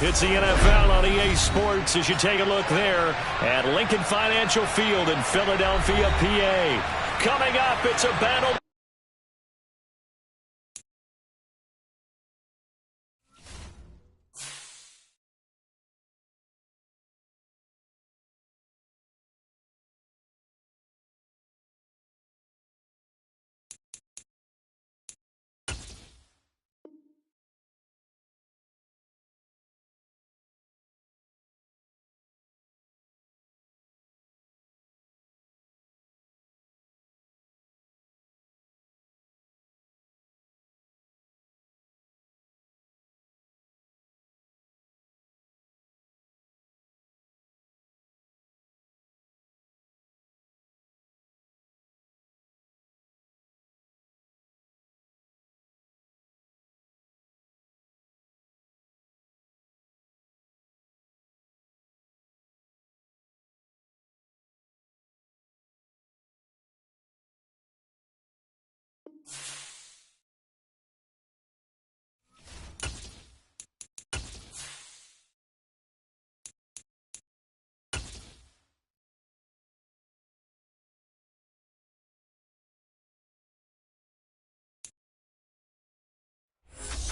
It's the NFL on EA Sports as you take a look there at Lincoln Financial Field in Philadelphia, PA. Coming up, it's a battle.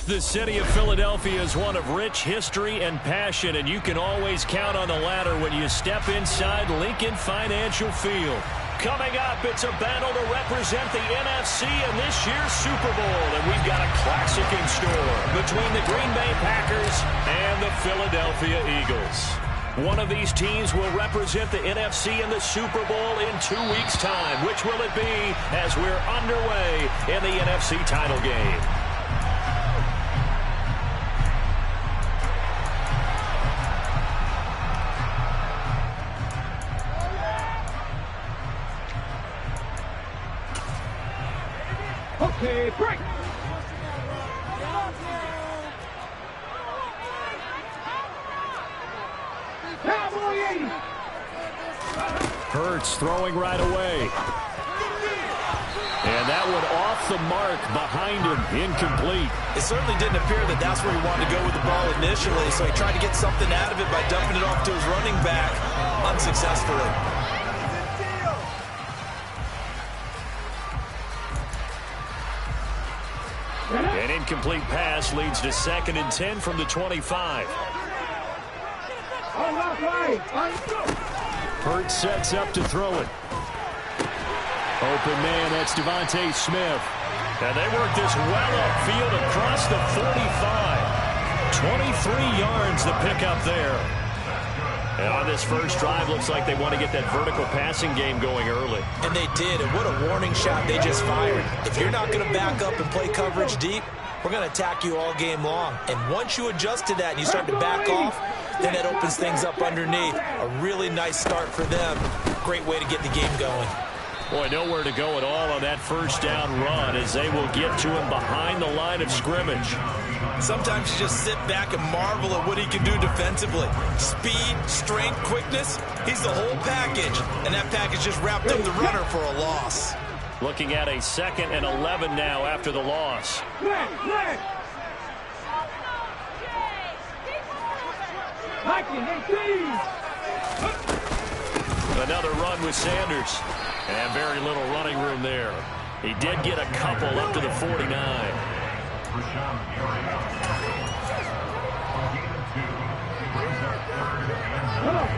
The city of Philadelphia is one of rich history and passion, and you can always count on the ladder when you step inside Lincoln Financial Field. Coming up, it's a battle to represent the NFC in this year's Super Bowl, and we've got a classic in store between the Green Bay Packers and the Philadelphia Eagles. One of these teams will represent the NFC in the Super Bowl in 2 weeks' time. Which will it be as we're underway in the NFC title game? Okay, break. Hurts throwing right away. And that one off the mark behind him, incomplete. It certainly didn't appear that that's where he wanted to go with the ball initially, so he tried to get something out of it by dumping it off to his running back unsuccessfully. An incomplete pass leads to 2nd and 10 from the 25. Hurts sets up to throw it. Open man, that's Devontae Smith. And they work this well upfield across the 45. 23 yards the pickup there. And on this first drive, looks like they want to get that vertical passing game going early. And they did, and what a warning shot they just fired. If you're not going to back up and play coverage deep, we're going to attack you all game long. And once you adjust to that and you start to back off, then that opens things up underneath. A really nice start for them. Great way to get the game going. Boy, nowhere to go at all on that first down run as they will get to him behind the line of scrimmage. Sometimes you just sit back and marvel at what he can do defensively. Speed, strength, quickness, he's the whole package. And that package just wrapped up the runner for a loss. Looking at a 2nd and 11 now after the loss. Another run with Sanders. And very little running room there. He did get a couple up to the 49.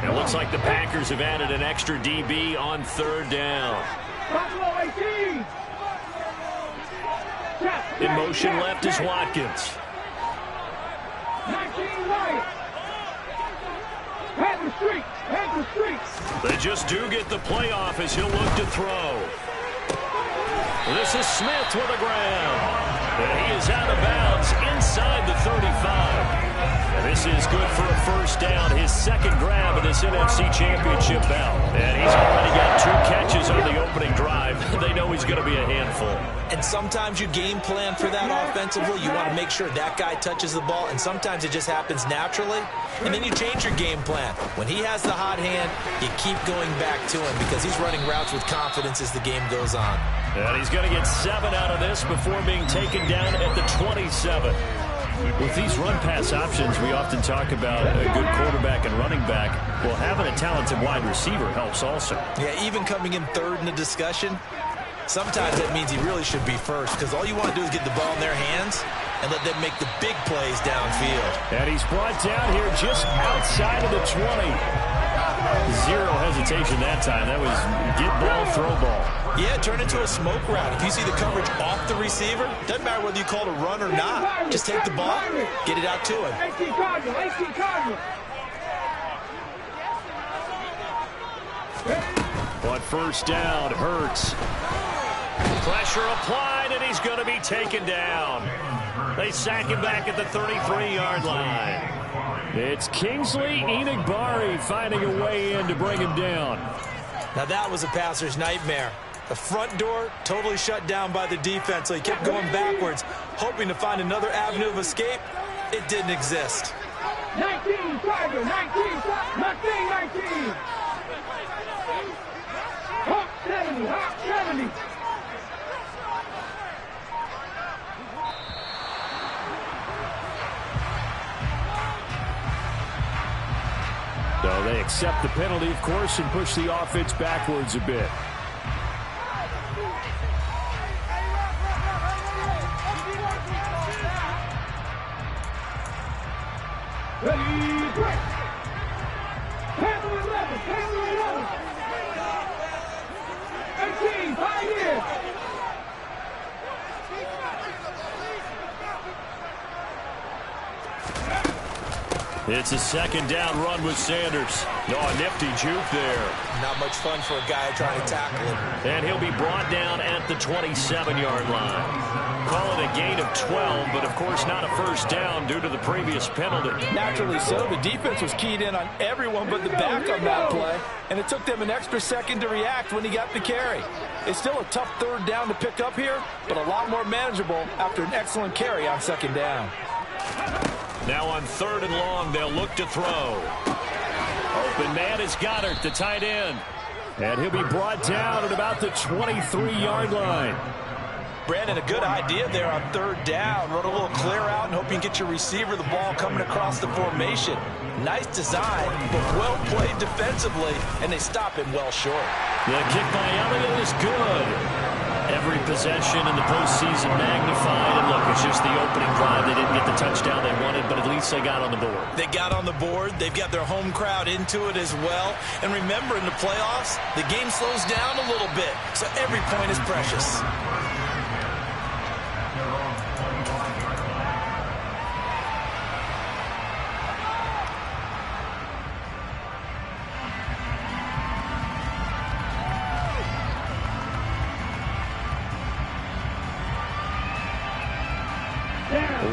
It looks like the Packers have added an extra DB on 3rd down. In motion left is Watkins. They just do get the playoff as he'll look to throw. This is Smith with a grab. And he is out of bounds inside the 35. And this is good for a first down. His 2nd grab of this NFC Championship bout. And he's already got 2 catches on the opening drive. They know he's going to be a handful. And sometimes you game plan for that offensively. You want to make sure that guy touches the ball. And sometimes it just happens naturally. And then you change your game plan. When he has the hot hand, you keep going back to him because he's running routes with confidence as the game goes on. And he's going to get 7 out of this before being taken down at the 27. With these run-pass options, we often talk about a good quarterback and running back. Well, having a talented wide receiver helps also. Yeah, even coming in third in the discussion, sometimes that means he really should be first, because all you want to do is get the ball in their hands and let them make the big plays downfield. And he's brought down here just outside of the 20. Zero hesitation that time. That was get ball, throw ball. Yeah, turn into a smoke route. If you see the coverage off the receiver, doesn't matter whether you call it a run or not. Just take the ball, get it out to him. But first down, Hurts. Pressure applied, and he's going to be taken down. They sack him back at the 33-yard line. It's Kingsley Enagbare finding a way in to bring him down. Now that was a passer's nightmare. The front door totally shut down by the defense, so he kept going backwards, hoping to find another avenue of escape. It didn't exist. 19, Tiger, 19, 19. Hawk 70, Hawk 70. So they accept the penalty, of course, and push the offense backwards a bit. Ready, break. Handle 11, handle 11. 18, 5 years. It's a second down run with Sanders. Oh, a nifty juke there. Not much fun for a guy trying to tackle him. And he'll be brought down at the 27-yard line. Call it a gain of 12, but of course not a first down due to the previous penalty. Naturally so. The defense was keyed in on everyone but the back on that play, and it took them an extra second to react when he got the carry. It's still a tough third down to pick up here, but a lot more manageable after an excellent carry on second down. Now on third and long, they'll look to throw. Open man is Goddard, the tight end. And he'll be brought down at about the 23-yard line. Brandon, a good idea there on third down. Run a little clear out and hope you can get your receiver the ball coming across the formation. Nice design, but well played defensively, and they stop him well short. The kick by Elliott is good. Every possession in the postseason magnified. And look, it's just the opening drive. They didn't get the touchdown they wanted, but at least they got on the board. They got on the board. They've got their home crowd into it as well. And remember, in the playoffs, the game slows down a little bit, so every point is precious.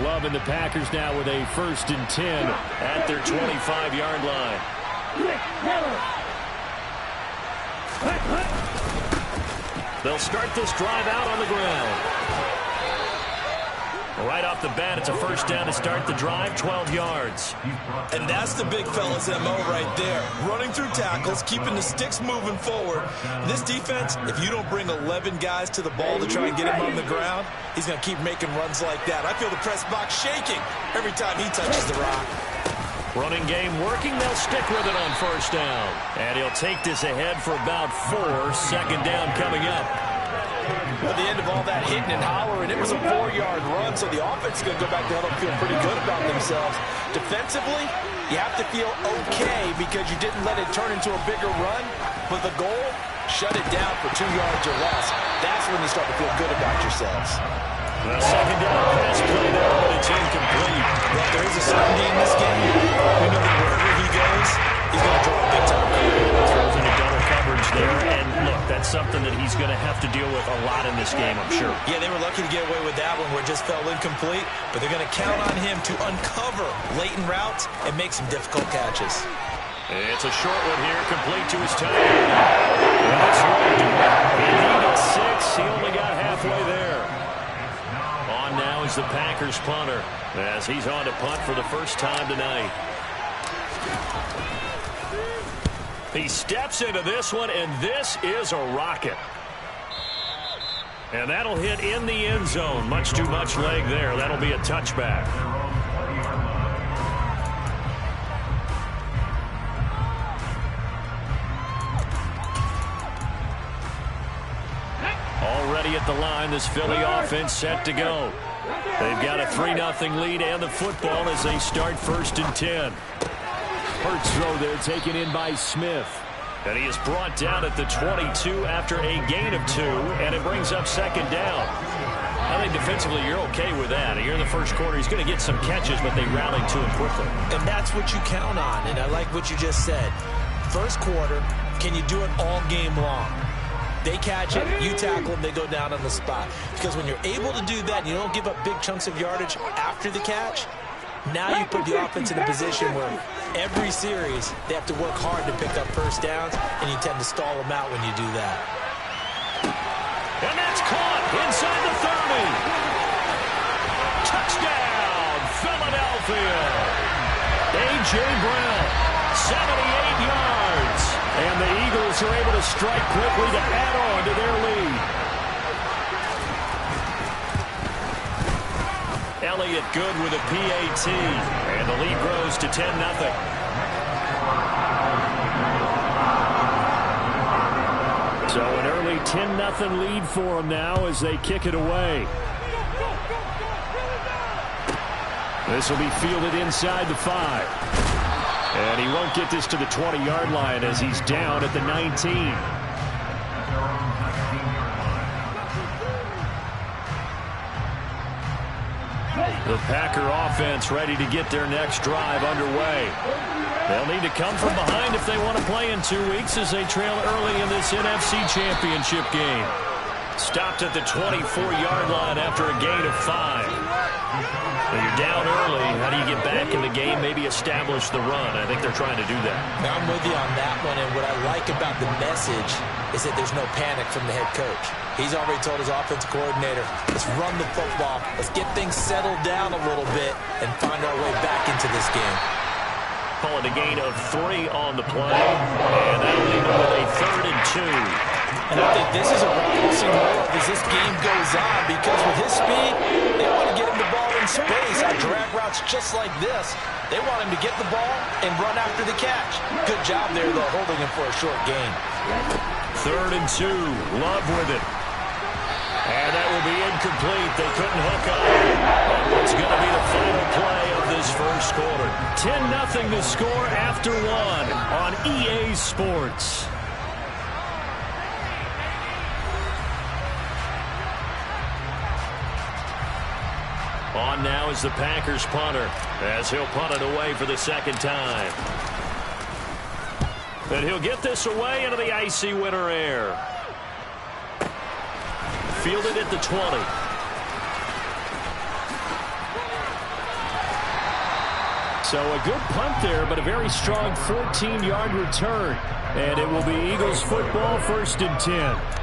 Loving the Packers now with a 1st and 10 at their 25-yard line. They'll start this drive out on the ground. Right off the bat, it's a first down to start the drive, 12 yards. And that's the big fella's MO right there. Running through tackles, keeping the sticks moving forward. This defense, if you don't bring 11 guys to the ball to try and get him on the ground, he's going to keep making runs like that. I feel the press box shaking every time he touches the rock. Running game working. They'll stick with it on first down. And he'll take this ahead for about 4. Second down coming up. At the end of all that hitting and hollering, it was a 4-yard run, so the offense is going to go back to huddle and feel pretty good about themselves. Defensively, you have to feel okay because you didn't let it turn into a bigger run, but the goal, shut it down for 2 yards or less. That's when you start to feel good about yourselves. The second down pass play there, but it's incomplete. Well, there is a certainty in this game. We know that wherever he goes, he's going to draw a big time. Throws into double coverage there, and look, that's something that he's going to have to deal with a lot in this game, I'm sure. Yeah, they were lucky to get away with that one where it just fell incomplete, but they're going to count on him to uncover latent routes and make some difficult catches. It's a short one here, complete to his tight end. That's right. He needed 6. He only got halfway there. On now is the Packers punter as he's on to punt for the first time tonight. He steps into this one, and this is a rocket. And that'll hit in the end zone. Much too much leg there. That'll be a touchback. Already at the line, this Philly offense set to go. They've got a 3-0 lead and the football as they start 1st and 10. Hurts throw there taken in by Smith. And he is brought down at the 22 after a gain of 2, and it brings up 2nd down. I think defensively you're okay with that. Here in the first quarter, he's going to get some catches, but they rallied to him quickly. And that's what you count on, and I like what you just said. First quarter, can you do it all game long? They catch it, you tackle them, they go down on the spot. Because when you're able to do that and you don't give up big chunks of yardage after the catch, now you put the offense in a position where every series they have to work hard to pick up first downs, and you tend to stall them out when you do that. And that's caught inside the 30. Touchdown, Philadelphia. A.J. Brown, 78 yards. And the Eagles are able to strike quickly to add on to their lead. Elliott good with a PAT. And the lead grows to 10-0. So an early 10-0 lead for them now as they kick it away. This will be fielded inside the 5. And he won't get this to the 20-yard line as he's down at the 19. The Packer offense ready to get their next drive underway. They'll need to come from behind if they want to play in 2 weeks as they trail early in this NFC Championship game. Stopped at the 24-yard line after a gain of 5. When you're down early, how do you get back in the game, maybe establish the run? I think they're trying to do that. Now, I'm with you on that one, and what I like about the message is that there's no panic from the head coach. He's already told his offensive coordinator, let's run the football, let's get things settled down a little bit, and find our way back into this game. Call it a gain of 3 on the play, and that'll leave them with a 3rd and 2. And I think this is a referencing move as this game goes on, because with his speed, they want to get him the ball in space on drag routes just like this. They want him to get the ball and run after the catch. Good job there, though, holding him for a short gain. 3rd and 2. Love with it. And that will be incomplete. They couldn't hook up. It's going to be the final play of this first quarter. 10-0 to score after 1 on EA Sports. On now is the Packers punter as he'll punt it away for the 2nd time. And he'll get this away into the icy winter air. Fielded at the 20. So a good punt there, but a very strong 14-yard return. And it will be Eagles football, 1st and 10.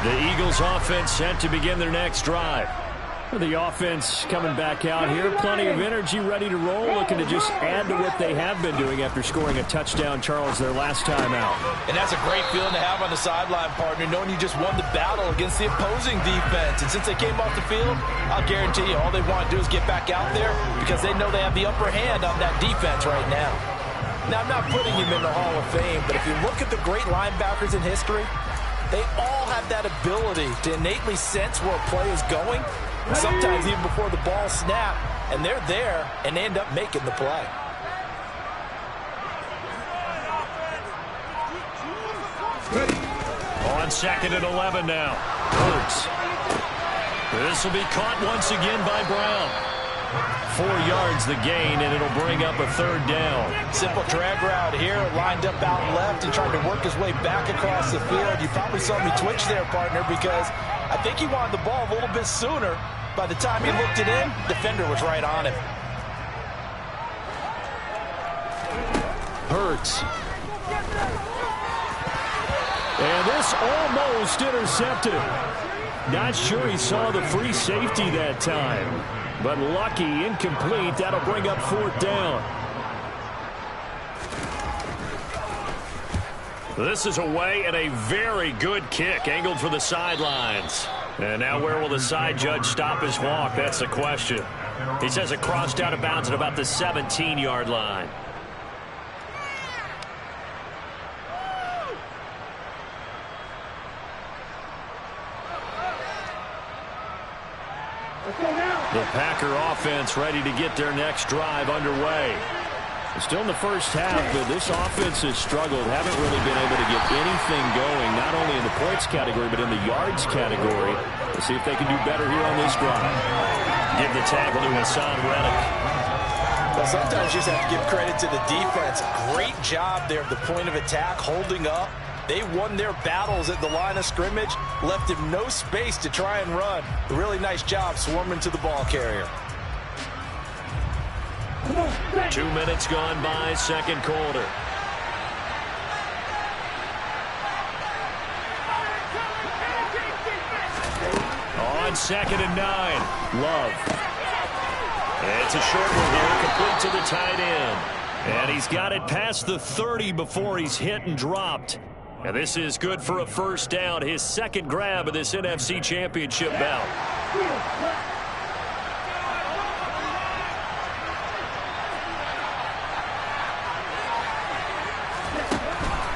The Eagles offense set to begin their next drive. The offense coming back out here. Plenty of energy, ready to roll, looking to just add to what they have been doing after scoring a touchdown, Charles, their last time out. And that's a great feeling to have on the sideline, partner, knowing you just won the battle against the opposing defense. And since they came off the field, I'll guarantee you all they want to do is get back out there because they know they have the upper hand on that defense right now. Now, I'm not putting him in the Hall of Fame, but if you look at the great linebackers in history, they all have that ability to innately sense where a play is going, sometimes even before the ball snaps, and they're there, and they end up making the play. On 2nd and 11 now. Hurts. This will be caught once again by Brown. 4 yards the gain, and it'll bring up a 3rd down. Simple drag route here, lined up out left and trying to work his way back across the field. You probably saw me twitch there, partner, because I think he wanted the ball a little bit sooner. By the time he looked it in, defender was right on him. Hurts. And this almost intercepted him. Not sure he saw the free safety that time. But lucky, incomplete. That'll bring up 4th down. This is away and a very good kick angled for the sidelines. And now where will the side judge stop his walk? That's the question. He says it crossed out of bounds at about the 17-yard line. The Packer offense ready to get their next drive underway. Still in the first half, but this offense has struggled. Haven't really been able to get anything going, not only in the points category, but in the yards category. Let's see if they can do better here on this drive. Give the tackle to Hassan Reddick. Well, sometimes you just have to give credit to the defense. Great job there at the point of attack, holding up. They won their battles at the line of scrimmage, left him no space to try and run. A really nice job swarming to the ball carrier. 2 minutes gone by, second quarter. On 2nd and 9, Love. It's a short one here, complete to the tight end. And he's got it past the 30 before he's hit and dropped. And this is good for a first down, his second grab of this NFC Championship bout.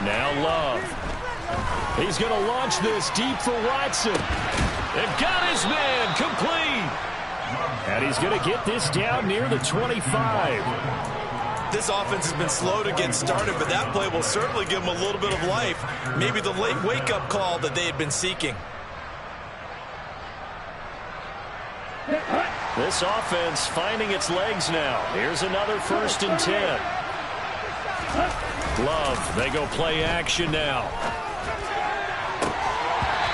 Now Love. He's going to launch this deep for Watson. And got his man complete. And he's going to get this down near the 25. This offense has been slow to get started, but that play will certainly give them a little bit of life. Maybe the late wake-up call that they had been seeking. This offense finding its legs now. Here's another 1st and 10. Love, they go play action now.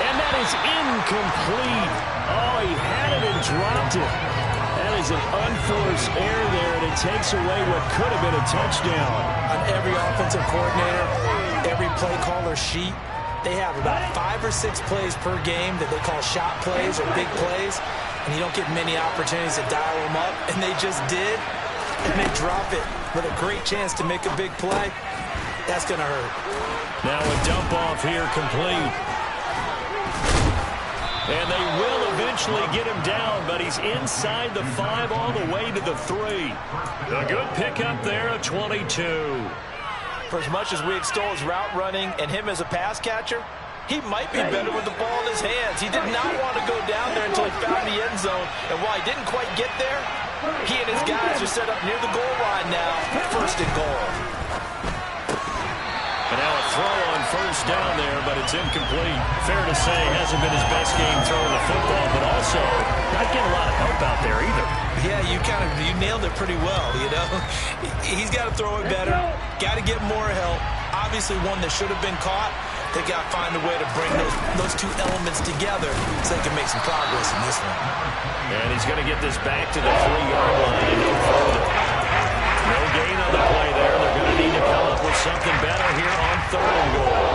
And that is incomplete. Oh, he had it and dropped it. That is an unforced error there, and it takes away what could have been a touchdown. On every offensive coordinator, every play caller sheet, they have about 5 or 6 plays per game that they call shot plays or big plays, and you don't get many opportunities to dial them up, and they just did, and they drop it with a great chance to make a big play. That's going to hurt. Now a dump off here complete. And they will eventually get him down, but he's inside the 5 all the way to the 3. A good pickup there at 22. For as much as we extol his route running and him as a pass catcher, he might be better with the ball in his hands. He did not want to go down there until he found the end zone. And while he didn't quite get there, he and his guys are set up near the goal line now, 1st and goal. And now a throw on 1st down there, but it's incomplete. Fair to say, hasn't been his best game throwing the football, but also not getting a lot of help out there either. Yeah, you nailed it pretty well, you know. He's got to throw it better, got to get more help. Obviously one that should have been caught. They got to find a way to bring those two elements together so they can make some progress in this one. And he's going to get this back to the 3-yard line and go further. No gain on the play there. They're going to need to come up with something better here on 3rd and goal.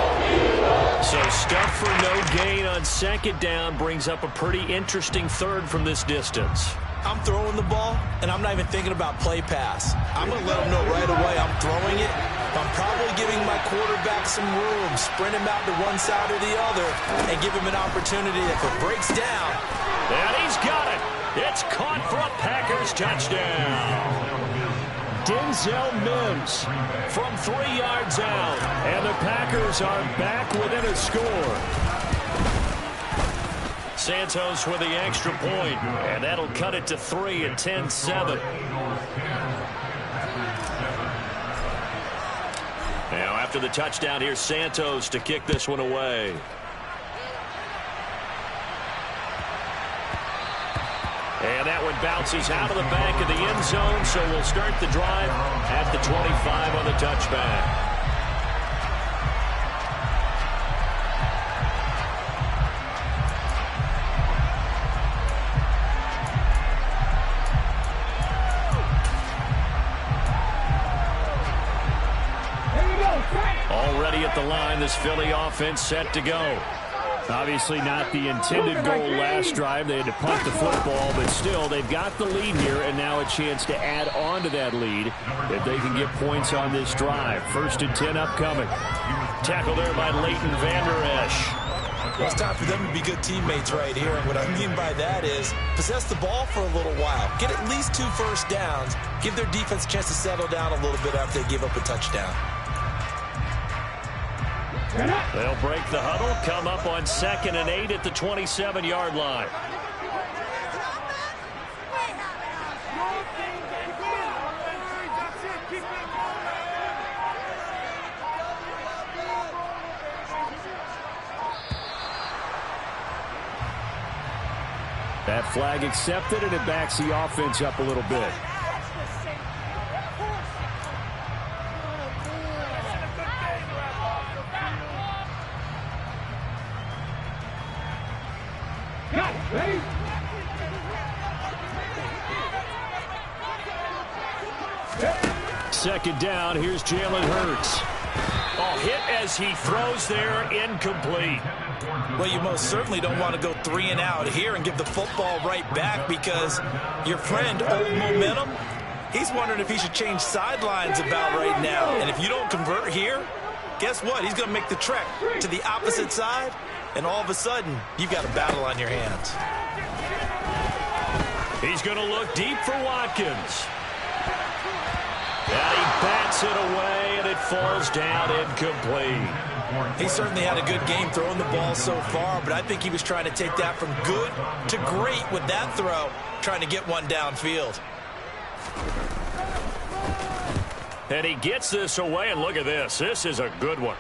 So stuff for no gain on 2nd down brings up a pretty interesting 3rd from this distance. I'm throwing the ball, and I'm not even thinking about play pass. I'm going to let them know right away I'm throwing it. I'm probably giving my quarterback some room, sprint him out to one side or the other, and give him an opportunity if it breaks down. And he's got it. It's caught for a Packers touchdown. Denzel Mims from 3 yards out. And the Packers are back within a score. Santos with the extra point, and that'll cut it to 3 at 10-7. Now after the touchdown, here's Santos to kick this one away. And that one bounces out of the back of the end zone, so we'll start the drive at the 25 on the touchback. Already at the line, this Philly offense set to go. Obviously not the intended goal last drive. They had to punt the football, but still, they've got the lead here, and now a chance to add on to that lead if they can get points on this drive. 1st and 10 upcoming. Tackle there by Leighton Vander Esch. Well, it's time for them to be good teammates right here. And what I mean by that is possess the ball for a little while. Get at least 2 first downs. Give their defense a chance to settle down a little bit after they give up a touchdown. They'll break the huddle, come up on 2nd and 8 at the 27-yard line. That flag accepted, and it backs the offense up a little bit. Second down, here's Jalen Hurts. Oh, hit as he throws there, incomplete. Well, you most certainly don't want to go 3 and out here and give the football right back, because your friend, Old Momentum, he's wondering if he should change sidelines about right now. And if you don't convert here, guess what? He's going to make the trek to the opposite side, and all of a sudden, you've got a battle on your hands. He's going to look deep for Watkins. And he bats it away, and it falls down incomplete. He certainly had a good game throwing the ball so far, but I think he was trying to take that from good to great with that throw, trying to get one downfield. And he gets this away, and look at this. This is a good one.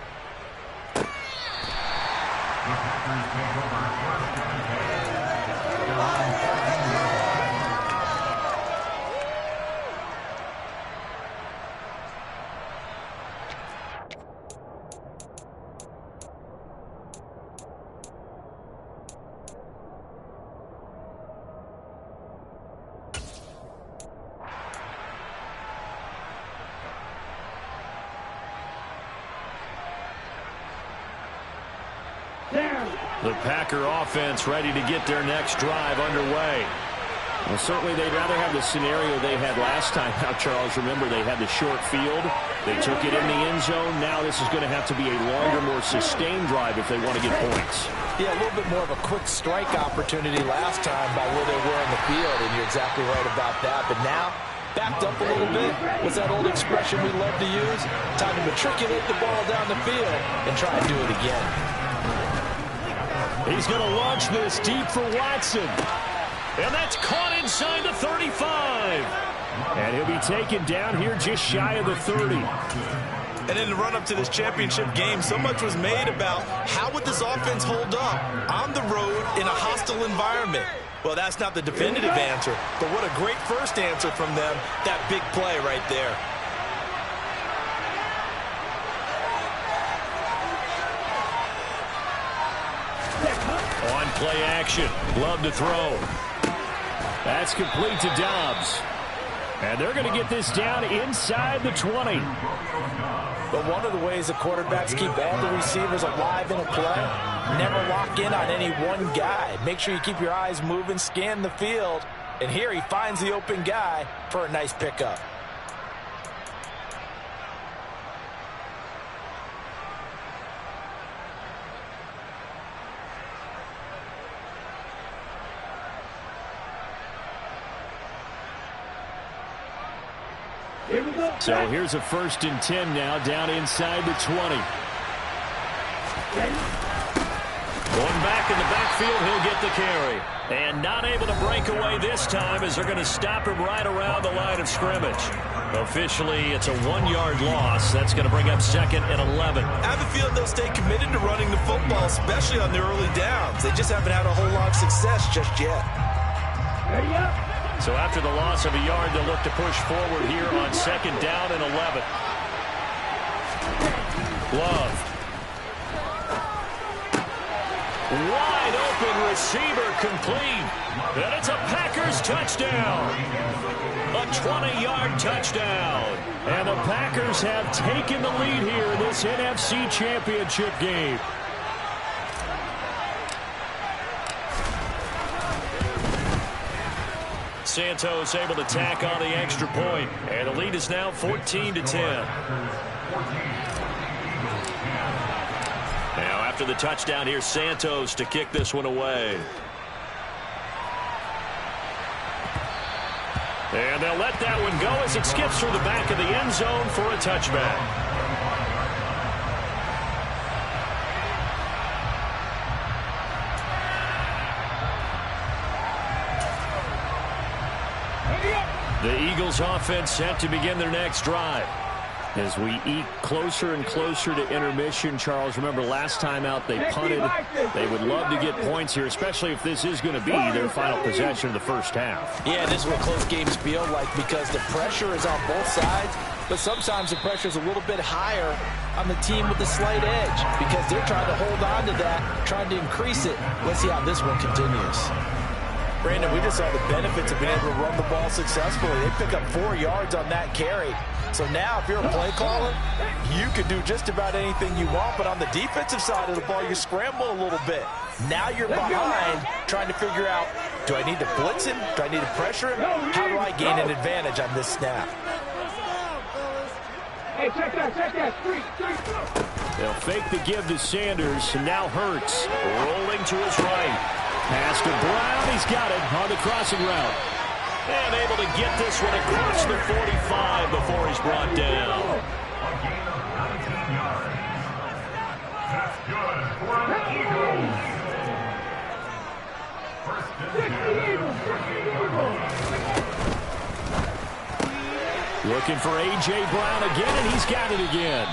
The Packer offense ready to get their next drive underway. Well, certainly they'd rather have the scenario they had last time. Now, Charles, remember, they had the short field. They took it in the end zone. Now this is going to have to be a longer, more sustained drive if they want to get points. Yeah, a little bit more of a quick strike opportunity last time by where they were in the field, and you're exactly right about that. But now, backed up a little bit. What's that old expression we love to use? Time to matriculate the ball down the field and try and do it again. He's going to launch this deep for Watson. And that's caught inside the 35. And he'll be taken down here just shy of the 30. And in the run-up to this championship game, so much was made about how would this offense hold up on the road in a hostile environment. Well, that's not the definitive answer, but what a great first answer from them, that big play right there. On play action, Love to throw. That's complete to Dobbs. And they're going to get this down inside the 20. But one of the ways the quarterbacks keep all the receivers alive in a play, never lock in on any one guy. Make sure you keep your eyes moving, scan the field. And here he finds the open guy for a nice pickup. So here's a 1st and 10 now, down inside the 20. Going back in the backfield, he'll get the carry. And not able to break away this time as they're going to stop him right around the line of scrimmage. Officially, it's a 1-yard loss. That's going to bring up 2nd and 11. I have a feeling they'll stay committed to running the football, especially on the early downs. They just haven't had a whole lot of success just yet. Ready up. So after the loss of a yard, they'll look to push forward here on 2nd down and 11. Love. Wide open receiver complete. And it's a Packers touchdown. A 20-yard touchdown. And the Packers have taken the lead here in this NFC Championship game. Santos able to tack on the extra point, and the lead is now 14-10. Now after the touchdown, here's Santos to kick this one away. And they'll let that one go as it skips through the back of the end zone for a touchback. The Eagles offense set to begin their next drive. As we eke closer and closer to intermission, Charles, remember last time out they punted. They would love to get points here, especially if this is going to be their final possession of the first half. Yeah, this is what close games feel like because the pressure is on both sides, but sometimes the pressure is a little bit higher on the team with the slight edge because they're trying to hold on to that, trying to increase it. Let's see how this one continues. Brandon, we just saw the benefits of being able to run the ball successfully. They pick up 4 yards on that carry. So now if you're a play caller, you can do just about anything you want, but on the defensive side of the ball, you scramble a little bit. Now you're behind trying to figure out, do I need to blitz him? Do I need to pressure him? How do I gain an advantage on this snap? Hey, check that. Street. They'll fake the give to Sanders, and now Hurts rolling to his right. Pass to Brown. He's got it on the crossing route. And able to get this one across the 45 before he's brought down. Looking for A.J. Brown again, and he's got it again.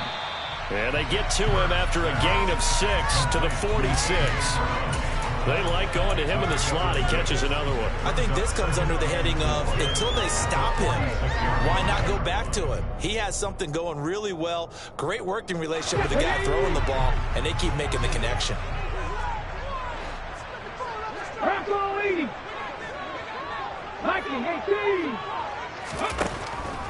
And they get to him after a gain of 6 to the 46. They like going to him in the slot. He catches another one. I think this comes under the heading of until they stop him, why not go back to him? He has something going really well. Great working relationship with the guy throwing the ball, and they keep making the connection.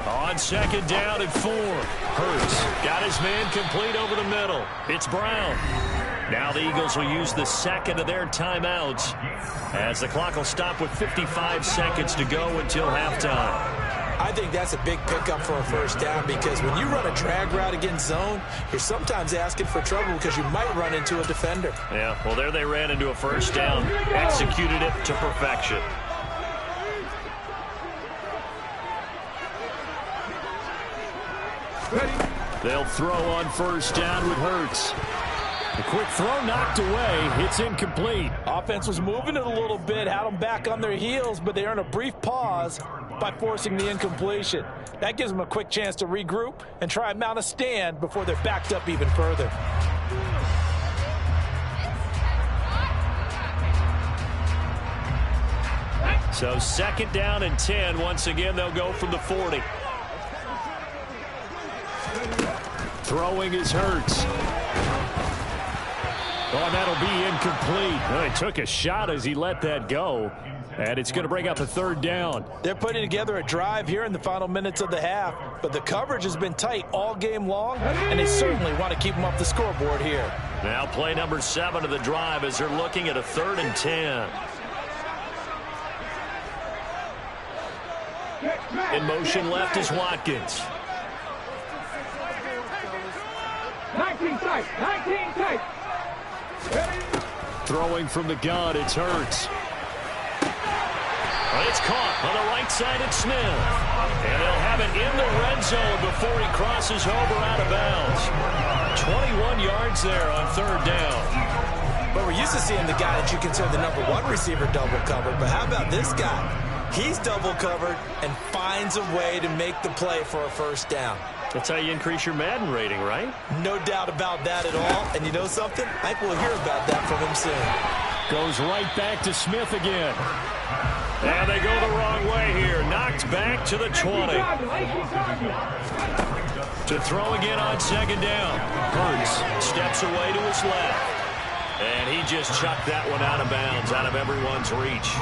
On second down and 4. Hurts got his man complete over the middle. It's Brown. Now the Eagles will use the second of their timeouts as the clock will stop with 55 seconds to go until halftime. I think that's a big pickup for a first down because when you run a drag route against zone, you're sometimes asking for trouble because you might run into a defender. Yeah, well, there they ran into a first down, executed it to perfection. They'll throw on first down with Hurts. A quick throw knocked away. It's incomplete. Offense was moving it a little bit, had them back on their heels, but they earned a brief pause by forcing the incompletion. That gives them a quick chance to regroup and try and mount a stand before they're backed up even further. So second down and 10. Once again, they'll go from the 40. Throwing is Hurts. Oh, that'll be incomplete. Oh, he took a shot as he let that go. And it's going to bring up a third down. They're putting together a drive here in the final minutes of the half, but the coverage has been tight all game long, and they certainly want to keep them off the scoreboard here. Now play number 7 of the drive as they're looking at a 3rd and 10. In motion left is Watkins. 19 tight. Throwing from the gun, it's Hurts. It's caught on the right side at Smith. And they'll have it in the red zone before he crosses over out of bounds. 21 yards there on 3rd down. But we're used to seeing the guy that you consider the number 1 receiver double covered. But how about this guy? He's double covered and finds a way to make the play for a first down. That's how you increase your Madden rating, right? No doubt about that at all. And you know something? I think we'll hear about that from him soon. Goes right back to Smith again. And they go the wrong way here. Knocked back to the 20. To throw again on second down. Hurts steps away to his left. And he just chucked that one out of bounds, out of everyone's reach.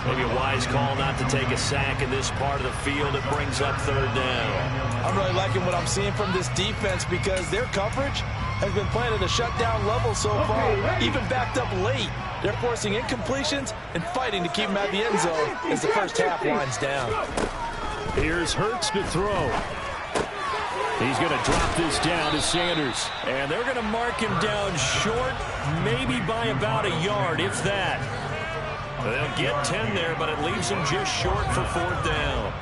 Maybe a wise call not to take a sack in this part of the field. It brings up third down. I'm really liking what I'm seeing from this defense because their coverage has been playing at a shutdown level so far, even backed up late. They're forcing incompletions and fighting to keep them at the end zone as the first half winds down. Here's Hurts to throw. He's going to drop this down to Sanders. And they're going to mark him down short, maybe by about a yard, if that. They'll get 10 there, but it leaves him just short for fourth down.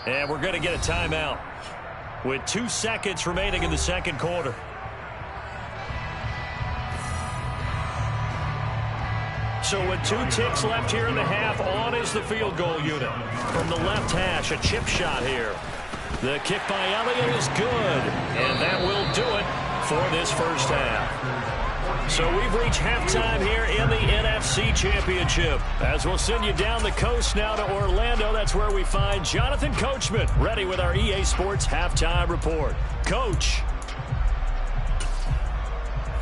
And we're going to get a timeout with 2 seconds remaining in the second quarter. So with 2 ticks left here in the half, on is the field goal unit. From the left hash, a chip shot here. The kick by Elliott is good, and that will do it for this first half. So we've reached halftime here in the NFC Championship. As we'll send you down the coast now to Orlando, that's where we find Jonathan Coachman, ready with our EA Sports Halftime Report. Coach.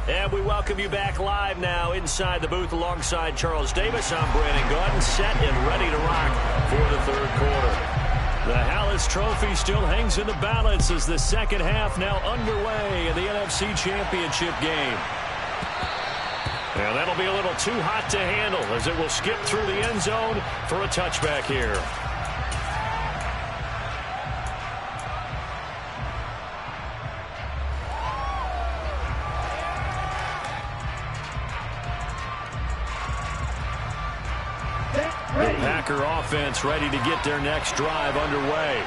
And we welcome you back live now inside the booth alongside Charles Davis. I'm Brandon Gaudin, set and ready to rock for the third quarter. The Hallis Trophy still hangs in the balance as the second half now underway in the NFC Championship game. And that'll be a little too hot to handle as it will skip through the end zone for a touchback here. The Packer offense ready to get their next drive underway.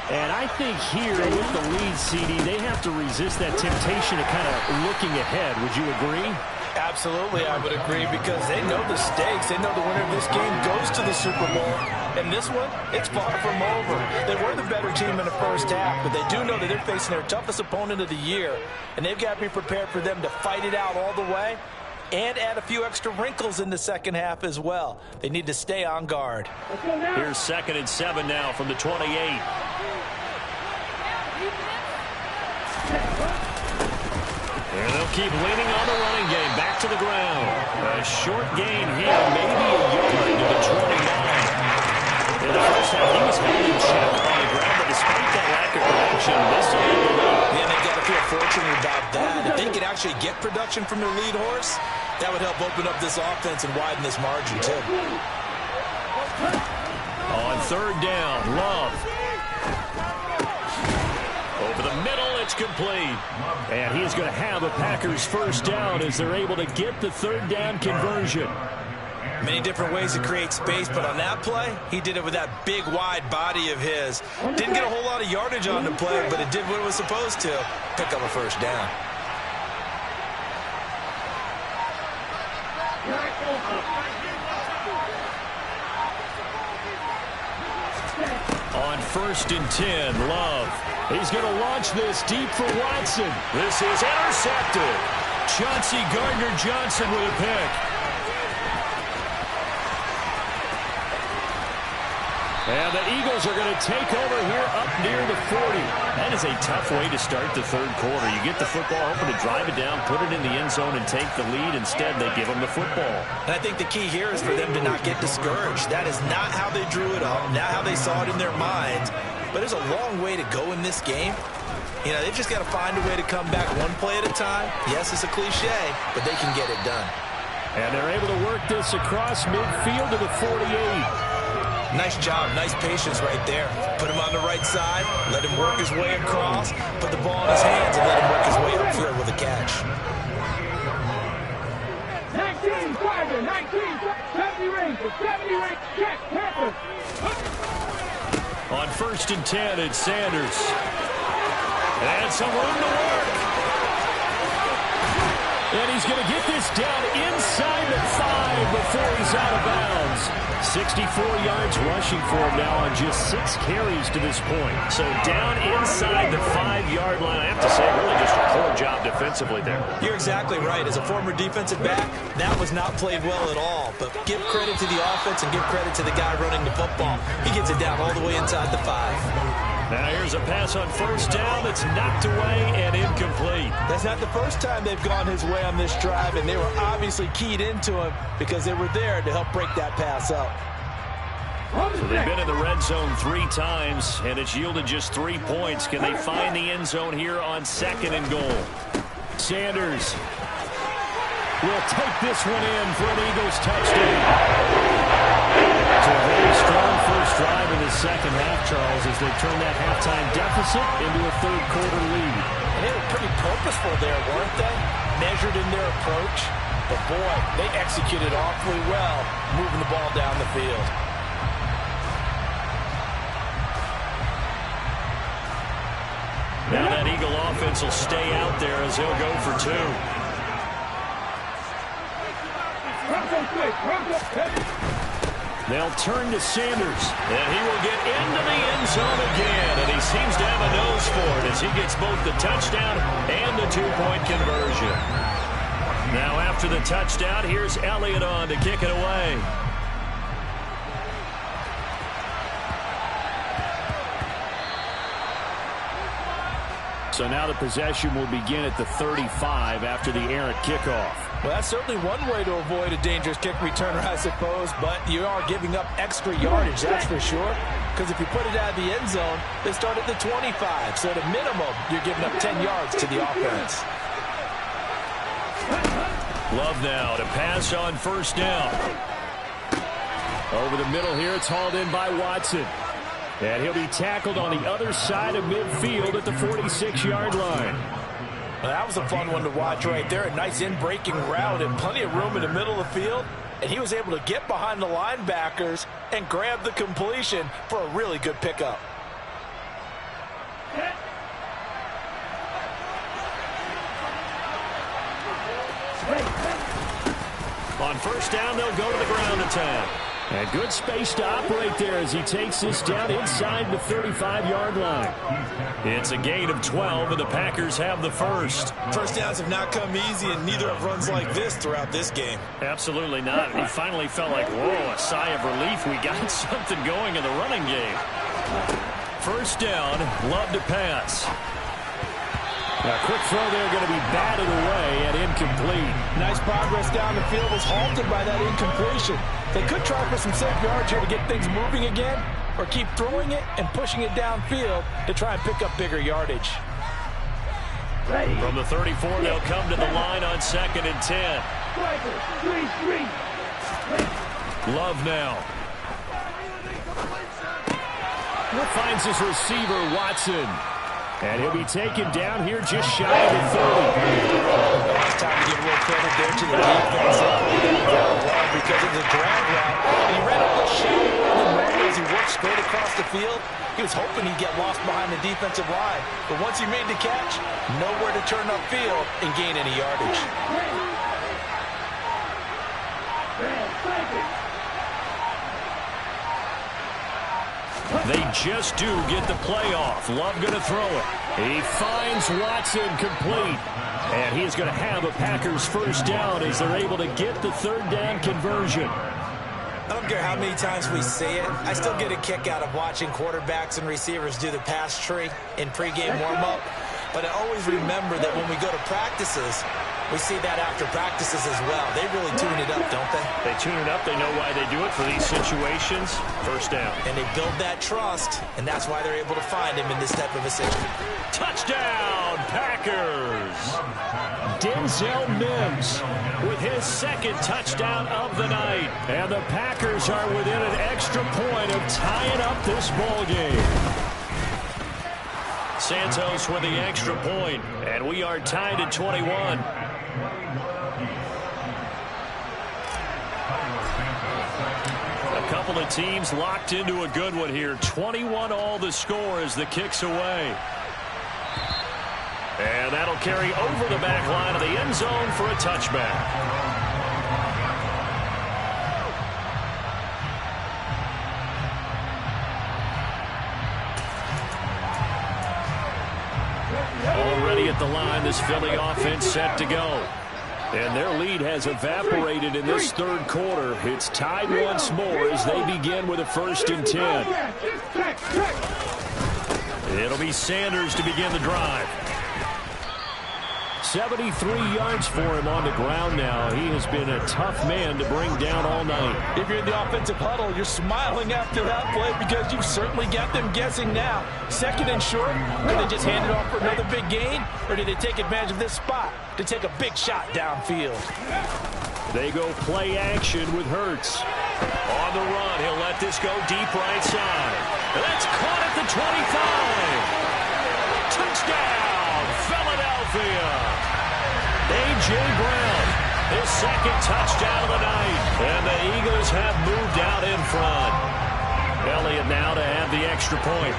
And I think here with the lead, CD, they have to resist that temptation of kind of looking ahead. Would you agree? Absolutely, I would agree, because they know the stakes. They know the winner of this game goes to the Super Bowl. And this one, it's far from over. They were the better team in the first half, but they do know that they're facing their toughest opponent of the year. And they've got to be prepared for them to fight it out all the way and add a few extra wrinkles in the second half as well. They need to stay on guard. Here's 2nd and 7 now from the 28. And they'll keep leaning on the running game. Back to the ground. A short gain here, maybe a yard to the 29. In the first half, he was held in check on the ground, but despite that lack of production, this will be the lead. Yeah, they've got to feel fortunate about that. If they could actually get production from their lead horse, that would help open up this offense and widen this margin, too. On third down, Love. Over the middle, it's complete. And he's going to have a Packers first down as they're able to get the third down conversion. Many different ways to create space, but on that play, he did it with that big, wide body of his. Didn't get a whole lot of yardage on the play, but it did what it was supposed to. Pick up a first down. On 1st and 10, Love. He's going to launch this deep for Watson. This is intercepted. Chauncey Gardner-Johnson with a pick. And the Eagles are going to take over here up near the 40. That is a tough way to start the third quarter. You get the football, hoping to drive it down, put it in the end zone, and take the lead. Instead, they give them the football. And I think the key here is for them to not get discouraged. That is not how they drew it up, not how they saw it in their minds. But there's a long way to go in this game. You know, they've just got to find a way to come back one play at a time. Yes, it's a cliche, but they can get it done. And they're able to work this across midfield to the 48. Nice job, nice patience right there. Put him on the right side, let him work his way across, put the ball in his hands, and let him work his way upfield with a catch. 19, 70 range, check, Panther. On 1st and 10, it's Sanders. And some room to work. And he's going to get this down inside the 5 before he's out of bounds. 64 yards rushing for him now on just 6 carries to this point. So down inside the 5-yard line. I have to say, really just a poor job defensively there. You're exactly right. As a former defensive back, that was not played well at all. But give credit to the offense and give credit to the guy running the football. He gets it down all the way inside the 5. Now here's a pass on first down that's knocked away and incomplete. That's not the first time they've gone his way on this drive, and they were obviously keyed into him because they were there to help break that pass up. So they've been in the red zone 3 times, and it's yielded just 3 points. Can they find the end zone here on 2nd and goal? Sanders will take this one in for an Eagles touchdown. It's a very strong first drive in the second half, Charles, as they turn that halftime deficit into a third-quarter lead. And they were pretty purposeful there, weren't they? Measured in their approach. But, boy, they executed awfully well, moving the ball down the field. Now that Eagle offense will stay out there as they'll go for 2. They'll turn to Sanders. And he will get into the end zone again. And he seems to have a nose for it as he gets both the touchdown and the 2-point conversion. Now after the touchdown, here's Elliott on to kick it away. So now the possession will begin at the 35 after the errant kickoff. Well, that's certainly one way to avoid a dangerous kick returner, I suppose, but you are giving up extra yardage, that's for sure. Because if you put it out of the end zone, they start at the 25. So at a minimum, you're giving up 10 yards to the offense. Love now to pass on first down. Over the middle here, it's hauled in by Watson. And he'll be tackled on the other side of midfield at the 46-yard line. Well, that was a fun one to watch right there. A nice in-breaking route and plenty of room in the middle of the field. And he was able to get behind the linebackers and grab the completion for a really good pickup. On first down, they'll go to the ground attack. And good space to operate there as he takes this down inside the 35-yard line. It's a gain of 12, and the Packers have the first. First downs have not come easy, and neither have runs like this throughout this game. Absolutely not. He finally felt like, whoa, a sigh of relief. We got something going in the running game. First down, Love to pass. A quick throw there going to be batted away and incomplete. Nice progress down the field was halted by that incompletion. They could try for some safe yards here to get things moving again, or keep throwing it and pushing it downfield to try and pick up bigger yardage. From the 34, they'll come to the line on 2nd and 10. Love now. Finds his receiver, Watson. And he'll be taken down here just shy of the 30. It's time to give a little credit there to the defense. They played that very well because it was a drag route. And he ran a little shallower than normal as he worked straight across the field. He was hoping he'd get lost behind the defensive line. But once he made the catch, nowhere to turn upfield and gain any yardage. They just do get the playoff. Love going to throw it. He finds Watson complete. And he is going to have a Packers first down as they're able to get the third down conversion. I don't care how many times we see it. I still get a kick out of watching quarterbacks and receivers do the pass tree in pregame warm-up. But I always remember that when we go to practices, we see that after practices as well. They really tune it up, don't they? They tune it up. They know why they do it for these situations. First down. And they build that trust, and that's why they're able to find him in this type of a situation. Touchdown, Packers! Denzel Mims with his second touchdown of the night. And the Packers are within an extra point of tying up this ball game. Santos with the extra point, and we are tied at 21. A couple of teams locked into a good one here. 21 all the score as the kick's away. And that'll carry over the back line of the end zone for a touchback. at the line. This Philly offense set to go. And their lead has evaporated in this third quarter. It's tied once more as they begin with a 1st and 10. It'll be Sanders to begin the drive. 73 yards for him on the ground now. He has been a tough man to bring down all night. If you're in the offensive huddle, you're smiling after that play because you've certainly got them guessing now. 2nd and short, did they just hand it off for another big gain, or did they take advantage of this spot to take a big shot downfield? They go play action with Hurts. On the run, he'll let this go deep right side. And that's caught at the 25. Touchdown, Philadelphia. A.J. Brown, his 2nd touchdown of the night. And the Eagles have moved out in front. Elliott now to have the extra point.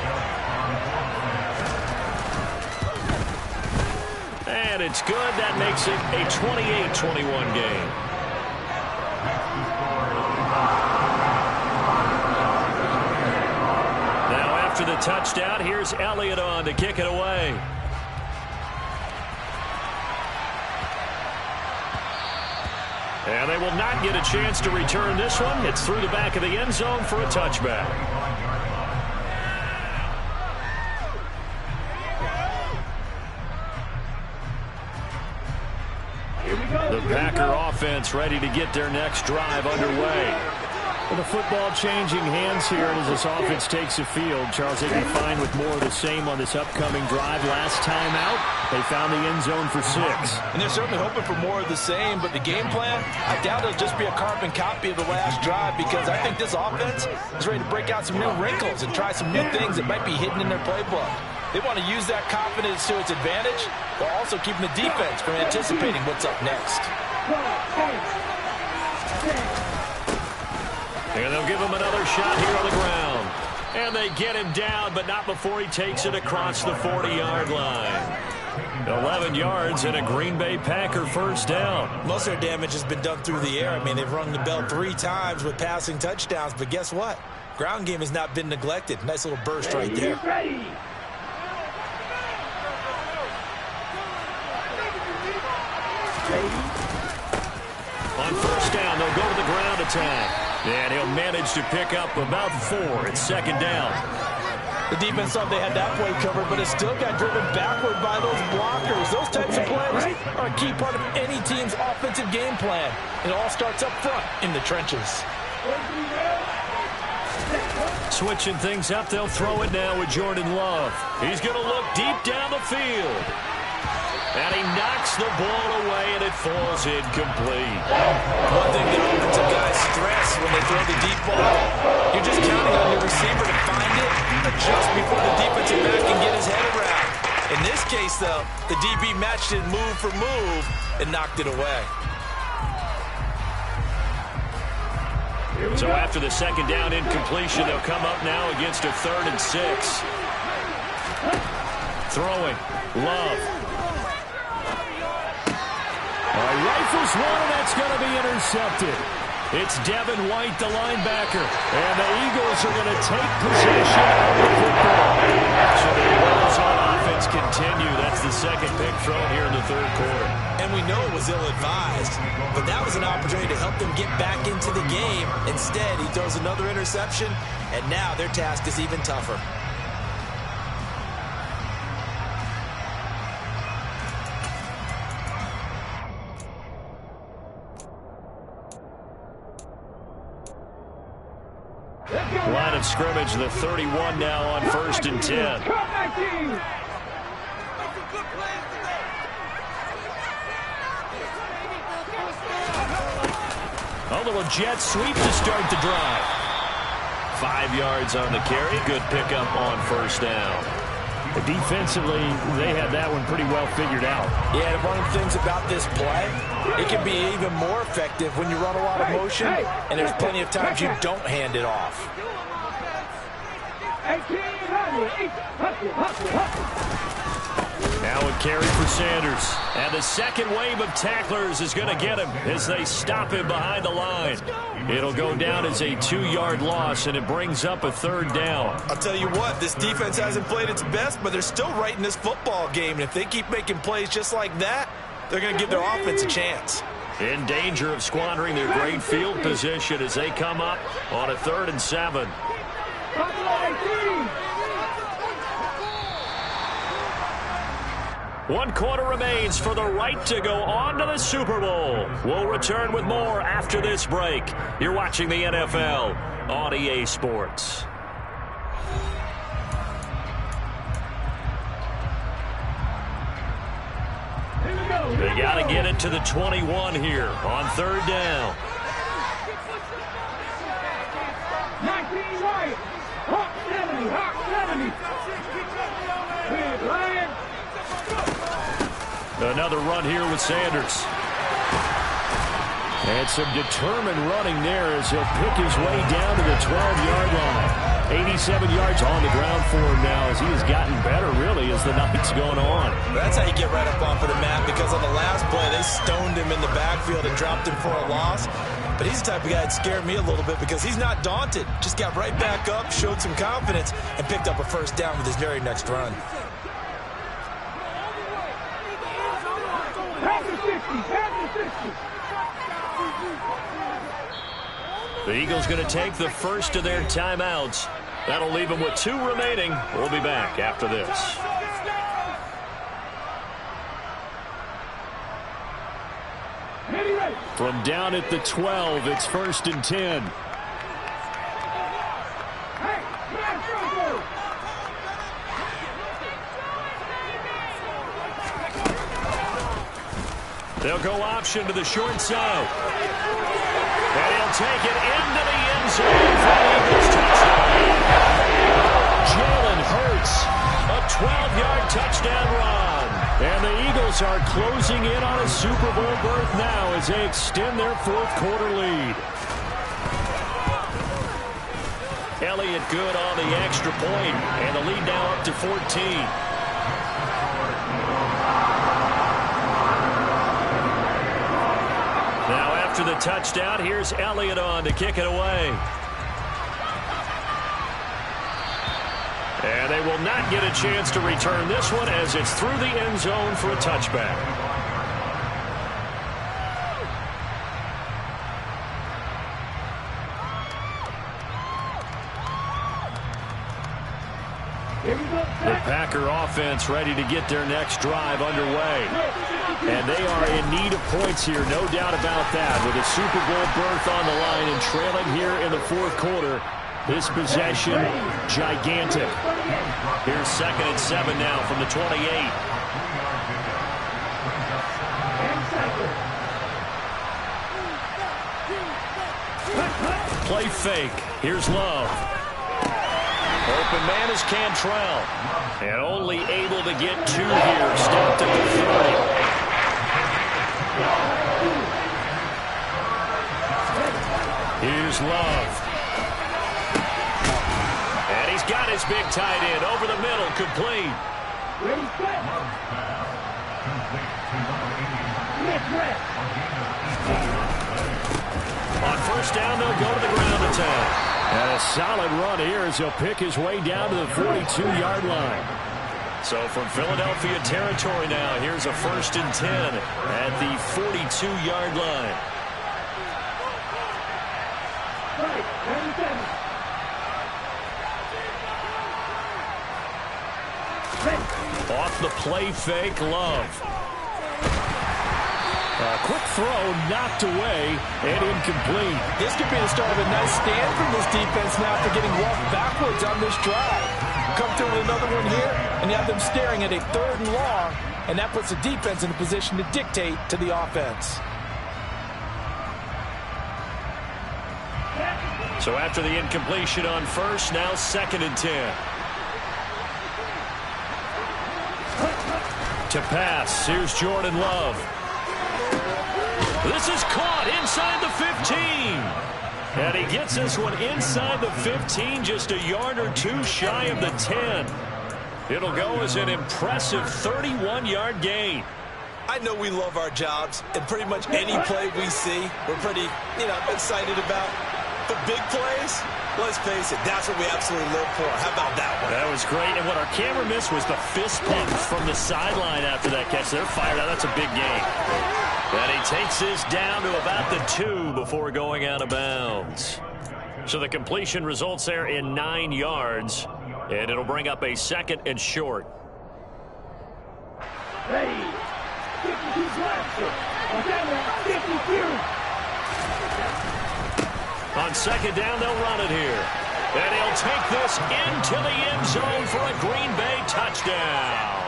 And it's good. That makes it a 28-21 game. Now after the touchdown, here's Elliott on to kick it away. And they will not get a chance to return this one. It's through the back of the end zone for a touchback. The Packer offense ready to get their next drive underway. Well, the football changing hands here as this offense takes the field. Charles, they can find with more of the same on this upcoming drive. Last time out, they found the end zone for 6. And they're certainly hoping for more of the same, but the game plan, I doubt it'll just be a carbon copy of the last drive because I think this offense is ready to break out some new wrinkles and try some new things that might be hidden in their playbook. They want to use that confidence to its advantage, while also keeping the defense from anticipating what's up next. And they'll give him another shot here on the ground. And they get him down, but not before he takes it across the 40-yard line. 11 yards and a Green Bay Packer 1st down. Most of their damage has been done through the air. I mean, they've rung the bell 3 times with passing touchdowns, but guess what? Ground game has not been neglected. Nice little burst right there. On 1st down, they'll go to the ground attack. And he'll manage to pick up about 4. It's 2nd down. The defense thought they had that play covered, but it still got driven backward by those blockers. Those types of plays are a key part of any team's offensive game plan. It all starts up front in the trenches. Switching things up, they'll throw it now with Jordan Love. He's going to look deep down the field. And he knocks the ball away, and it falls incomplete. One thing the offensive guys stress when they throw the deep ball, you're just counting on your receiver to find it, adjust before the defensive back can get his head around. In this case, though, the DB matched it move for move and knocked it away. So after the 2nd down incompletion, they'll come up now against a 3rd and 6. Throwing, Love. Rifles one, and that's going to be intercepted. It's Devin White, the linebacker. And the Eagles are going to take possession of the football. So the woes on offense continue. That's the 2nd pick thrown here in the 3rd quarter. And we know it was ill-advised, but that was an opportunity to help them get back into the game. Instead, he throws another interception, and now their task is even tougher. Line of scrimmage, the 31 now on 1st and 10. A little jet sweep to start the drive. 5 yards on the carry. Good pickup on 1st down. Defensively, they had that one pretty well figured out. Yeah, one of the things about this play, it can be even more effective when you run a lot of motion, and there's plenty of times you don't hand it off. Now a carry for Sanders. And the second wave of tacklers is going to get him as they stop him behind the line. It'll go down as a 2-yard loss, and it brings up a 3rd down. I'll tell you what, this defense hasn't played its best, but they're still right in this football game. And if they keep making plays just like that, they're going to give their offense a chance. In danger of squandering their great field position as they come up on a 3rd and 7. One quarter remains for the right to go on to the Super Bowl. We'll return with more after this break. You're watching the NFL on EA Sports. They got to get it to the 21 here on 3rd down. 19 right. Hawk 70. Hawk 70. Big Lion. Another run here with Sanders. And some determined running there as he'll pick his way down to the 12-yard line. 87 yards on the ground for him now as he has gotten better, really, as the night's going on. That's how you get right up off of the mat, because on the last play, they stoned him in the backfield and dropped him for a loss. But he's the type of guy that scared me a little bit because he's not daunted. Just got right back up, showed some confidence, and picked up a 1st down with his very next run. The Eagles going to take the first of their timeouts. That'll leave them with 2 remaining. We'll be back after this. From down at the 12, it's 1st and 10. They'll go option to the short side. And he'll take it into the end zone for the Eagles touchdown. Jalen Hurts, a 12-yard touchdown run. And the Eagles are closing in on a Super Bowl berth now as they extend their 4th quarter lead. Elliott good on the extra point, and the lead now up to 14. Now after the touchdown, here's Elliott on to kick it away. And they will not get a chance to return this one as it's through the end zone for a touchback. The Packer offense ready to get their next drive underway. And they are in need of points here, no doubt about that. With a Super Bowl berth on the line and trailing here in the 4th quarter, this possession gigantic. Here's 2nd and 7 now from the 28. Play fake. Here's Love. Open man is Cantrell. And only able to get 2 here. Stopped at the 30. Here's Love. And he's got his big tight end over the middle, complete. On 1st down, they'll go to the ground attack. And a solid run here as he'll pick his way down to the 42-yard line. So from Philadelphia territory now, here's a 1st and 10 at the 42-yard line. Off the play fake, Love. Quick throw, knocked away, and incomplete. This could be the start of a nice stand from this defense now after getting walked backwards on this drive. Come through with another one here, and you have them staring at a 3rd and long, and that puts the defense in a position to dictate to the offense. So after the incompletion on 1st, now 2nd and 10. To pass, here's Jordan Love. This is caught inside the 15. And he gets this one inside the 15, just a yard or two shy of the 10. It'll go as an impressive 31-yard gain. I know we love our jobs, and pretty much any play we see, we're pretty, excited about. But big plays, let's face it, that's what we absolutely live for. How about that one? That was great, and what our camera missed was the fist pump from the sideline after that catch. They're fired out. That's a big gain. And he takes this down to about the 2 before going out of bounds. So the completion results there in 9 yards, and it'll bring up a 2nd and short. Hey, 52 On 2nd down, they'll run it here. And he'll take this into the end zone for a Green Bay touchdown.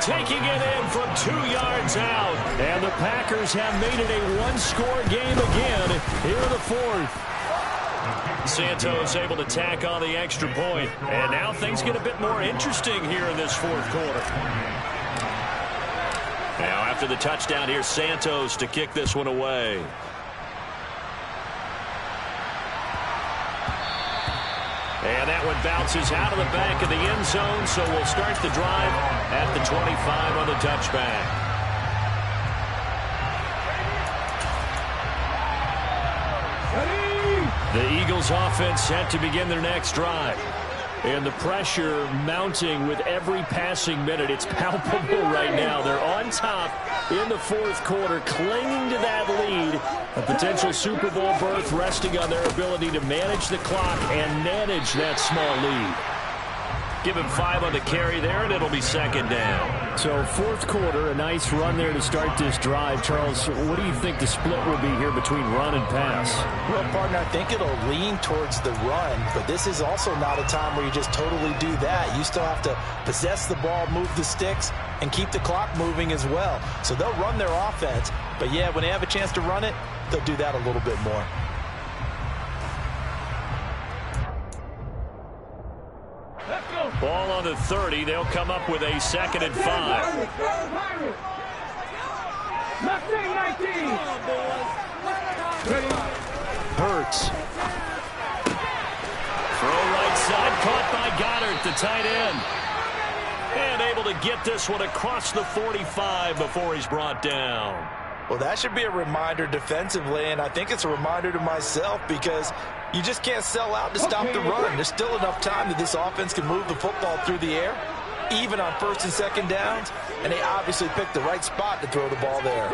Taking it in from 2 yards out. And the Packers have made it a one-score game again here in the 4th. Santos able to tack on the extra point. And now things get a bit more interesting here in this 4th quarter. Now after the touchdown, here's Santos to kick this one away. And that one bounces out of the back of the end zone, so we'll start the drive at the 25 on the touchback. The Eagles offense set to begin their next drive. And the pressure mounting with every passing minute. It's palpable right now. They're on top in the 4th quarter, clinging to that lead. A potential Super Bowl berth resting on their ability to manage the clock and manage that small lead. Give him 5 on the carry there, and it'll be 2nd down. So 4th quarter, a nice run there to start this drive. Charles, what do you think the split will be here between run and pass? Well, partner, I think it'll lean towards the run, but this is also not a time where you just totally do that. You still have to possess the ball, move the sticks, and keep the clock moving as well. So they'll run their offense, but yeah, when they have a chance to run it, they'll do that a little bit more. Ball on the 30. They'll come up with a 2nd and 5. Hurts. Throw right side, caught by Goddard, the tight end. And able to get this one across the 45 before he's brought down. Well, that should be a reminder defensively, and I think it's a reminder to myself because you just can't sell out to stop the run. There's still enough time that this offense can move the football through the air, even on 1st and 2nd downs, and they obviously picked the right spot to throw the ball there.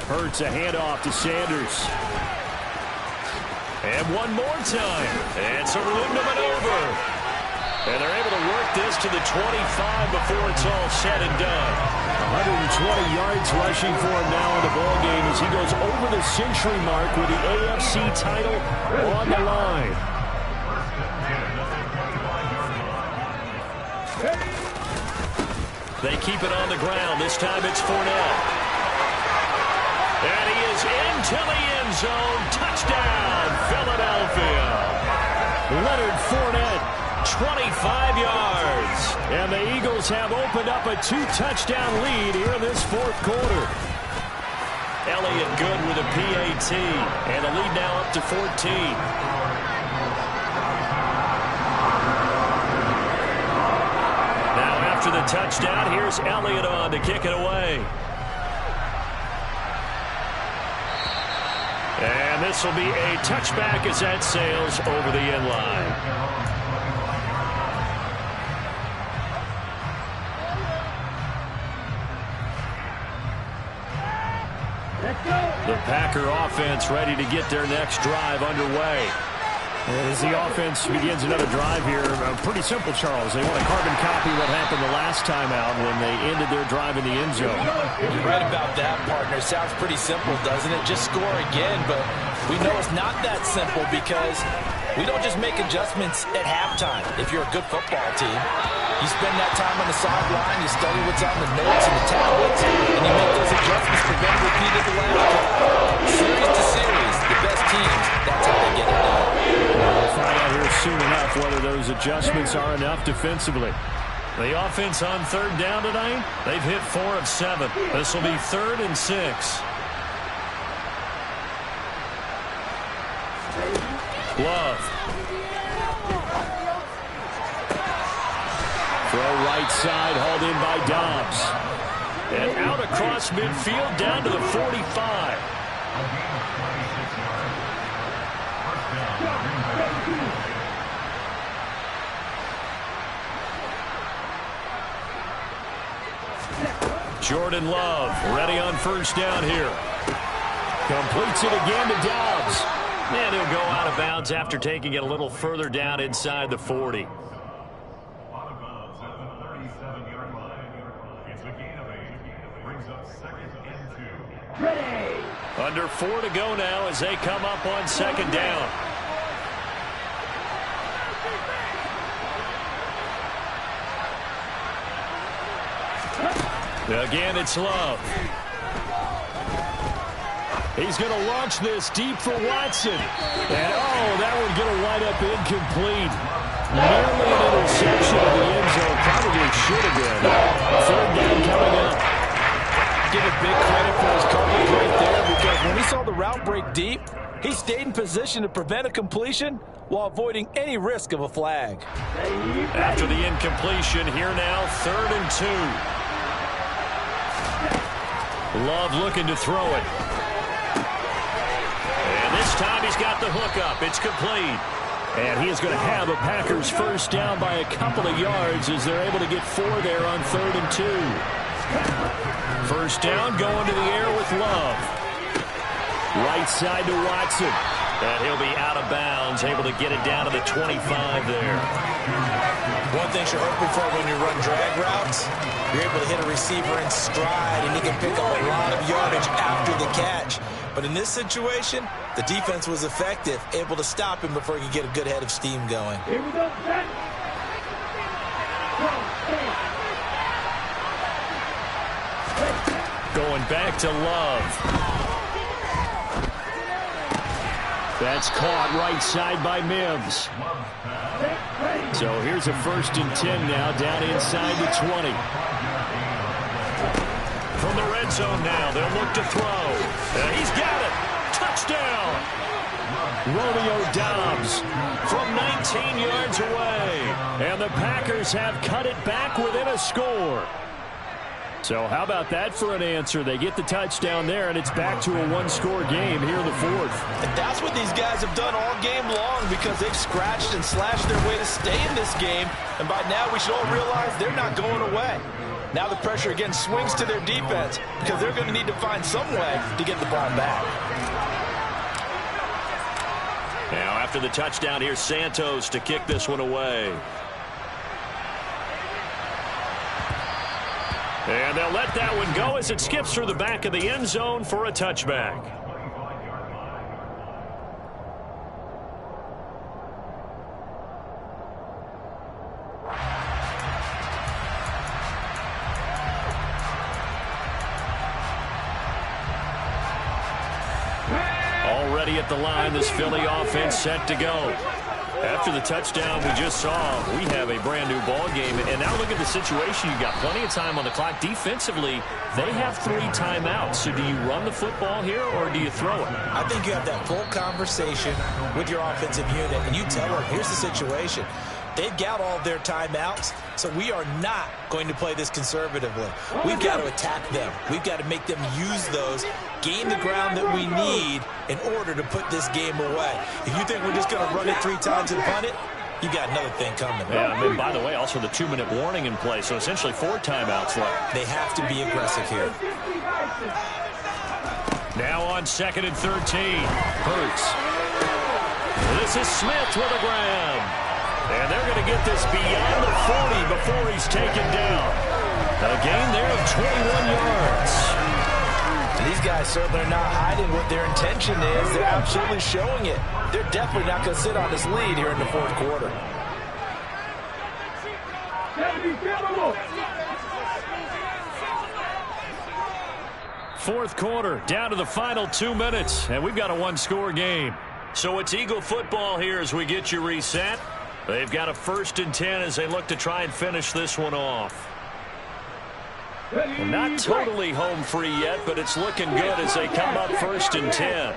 Hurts a handoff to Sanders. And one more time. And some room to maneuver. And they're able to work this to the 25 before it's all said and done. 120 yards rushing for him now in the ballgame as he goes over the century mark with the AFC title on the line. They keep it on the ground. This time it's Fournette. And he is into the end zone. Touchdown, Philadelphia. Leonard Fournette, 25 yards. And the Eagles have opened up a 2-touchdown lead here in this 4th quarter. Elliott good with a PAT. And the lead now up to 14. Now after the touchdown, here's Elliott on to kick it away. And this will be a touchback as that sails over the end line. The Packer offense ready to get their next drive underway. As the offense begins another drive here, pretty simple, Charles. They want to carbon copy what happened the last time out when they ended their drive in the end zone. You're right about that, partner. Sounds pretty simple, doesn't it? Just score again, but we know it's not that simple because we don't just make adjustments at halftime if you're a good football team. You spend that time on the sideline, you study what's on the notes and the tablets, and you make those adjustments to then repeat it the last play. Series to series, the best teams, that's how they get it done. We'll find out here soon enough whether those adjustments are enough defensively. The offense on third down tonight, they've hit 4 of 7. This will be 3rd and 6. Love. Throw right side, hauled in by Dobbs. And out across midfield, down to the 45. Jordan Love, ready on first down here. Completes it again to Dobbs. And he'll go out of bounds after taking it a little further down inside the 40. Under 4 to go now as they come up on second down. Again, it's Love. He's going to launch this deep for Watson. And, oh, that one going to wind up incomplete. Nearly an interception in the end zone. Probably should have been. Third down coming up. Give it big credit for his coverage right there, because when he saw the route break deep, he stayed in position to prevent a completion while avoiding any risk of a flag. After the incompletion, here now, 3rd and 2. Love looking to throw it. And this time he's got the hook up. It's complete. And he is going to have a Packers first down by a couple of yards as they're able to get 4 there on 3rd and 2. First down going to the air with Love. Right side to Watson. And he'll be out of bounds, able to get it down to the 25 there. One thing you're hoping for when you run drag routes, you're able to hit a receiver in stride, and he can pick up a lot of yardage after the catch. But in this situation, the defense was effective, able to stop him before he could get a good head of steam going. Here we go, set. Going back to Love. That's caught right side by Mims. So here's a 1st and 10 now, down inside the 20. From the red zone now, they'll look to throw. He's got it. Touchdown. Romeo Dobbs from 19 yards away. And the Packers have cut it back within a score. So how about that for an answer? They get the touchdown there, and it's back to a 1-score game here in the 4th. And that's what these guys have done all game long, because they've scratched and slashed their way to stay in this game. And by now we should all realize they're not going away. Now the pressure again swings to their defense, because they're going to need to find some way to get the ball back. Now after the touchdown, here's Santos to kick this one away. And they'll let that one go as it skips through the back of the end zone for a touchback. Already at the line, this Philly offense set to go. After the touchdown we just saw, we have a brand new ball game. And now look at the situation. You've got plenty of time on the clock. Defensively, they have 3 timeouts. So do you run the football here or do you throw it? I think you have that full conversation with your offensive unit, and you tell them, here's the situation. They've got all of their timeouts, so we are not going to play this conservatively. We've got to attack them. We've got to make them use those, gain the ground that we need in order to put this game away. If you think we're just going to run it 3 times and punt it, you got another thing coming. Yeah, and by the way, also the 2-minute warning in play, so essentially 4 timeouts left. They have to be aggressive here. Now on 2nd and 13. Hurts. This is Smith with a grab. And they're going to get this beyond the 40 before he's taken down. A gain there of 21 yards. These guys certainly are not hiding what their intention is. They're absolutely showing it. They're definitely not going to sit on this lead here in the 4th quarter. Fourth quarter, down to the final 2 minutes, and we've got a 1-score game. So it's Eagle football here as we get you reset. They've got a 1st and 10 as they look to try and finish this one off. Well, not totally home free yet, but it's looking good as they come up 1st and 10.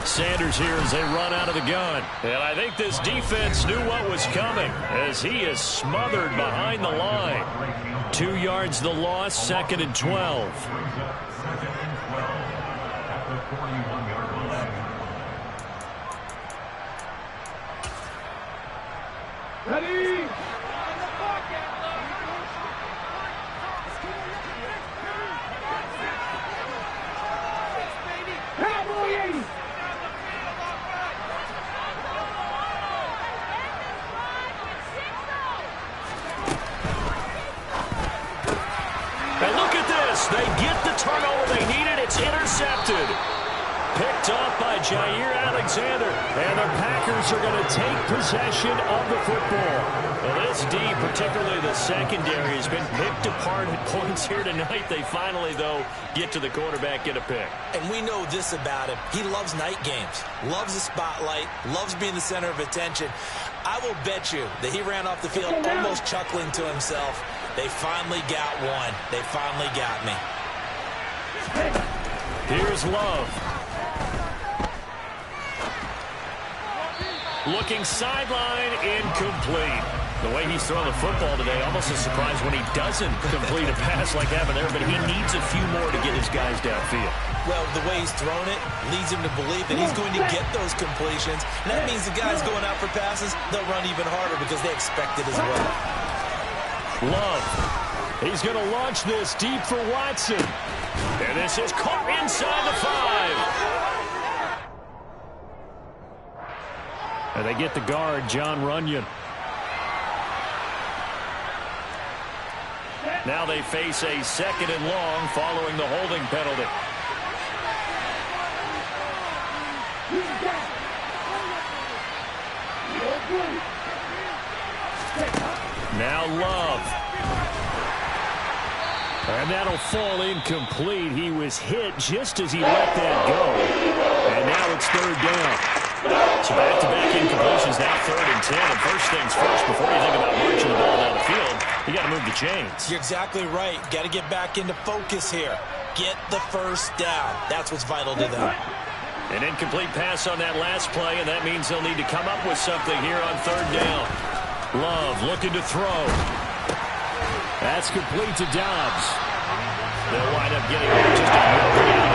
Sanders here as they run out of the gun. And I think this defense knew what was coming as he is smothered behind the line. 2 yards the loss, 2nd and 12. Ready? And look at this. They get the turnover they needed. It's intercepted. Picked up by Jair Alexander. And the Packers are going to take possession of the football. Well, this D, particularly the secondary, has been picked apart at points here tonight. They finally, though, get to the quarterback, get a pick. And we know this about him. He loves night games, loves the spotlight, loves being the center of attention. I will bet you that he ran off the field almost chuckling to himself. They finally got one. They finally got me. Here's Love. Looking sideline, incomplete. The way he's throwing the football today, almost a surprise when he doesn't complete a pass like happened there, but he needs a few more to get his guys downfield. Well, the way he's thrown it leads him to believe that he's going to get those completions. And that means the guys going out for passes, they'll run even harder because they expect it as well. Love. He's going to launch this deep for Watson. And this is caught inside the 5. And they get the guard, John Runyon. Now they face a 2nd and long following the holding penalty. Now Love. And that'll fall incomplete. He was hit just as he let that go. And now it's 3rd down. So back-to-back incompletions, now 3rd and 10. And first things first, before you think about marching the ball down the field, you got to move the chains. You're exactly right. Got to get back into focus here. Get the 1st down. That's what's vital to them. An incomplete pass on that last play, and that means they'll need to come up with something here on 3rd down. Love looking to throw. That's complete to Dobbs. They'll wind up getting just a little down.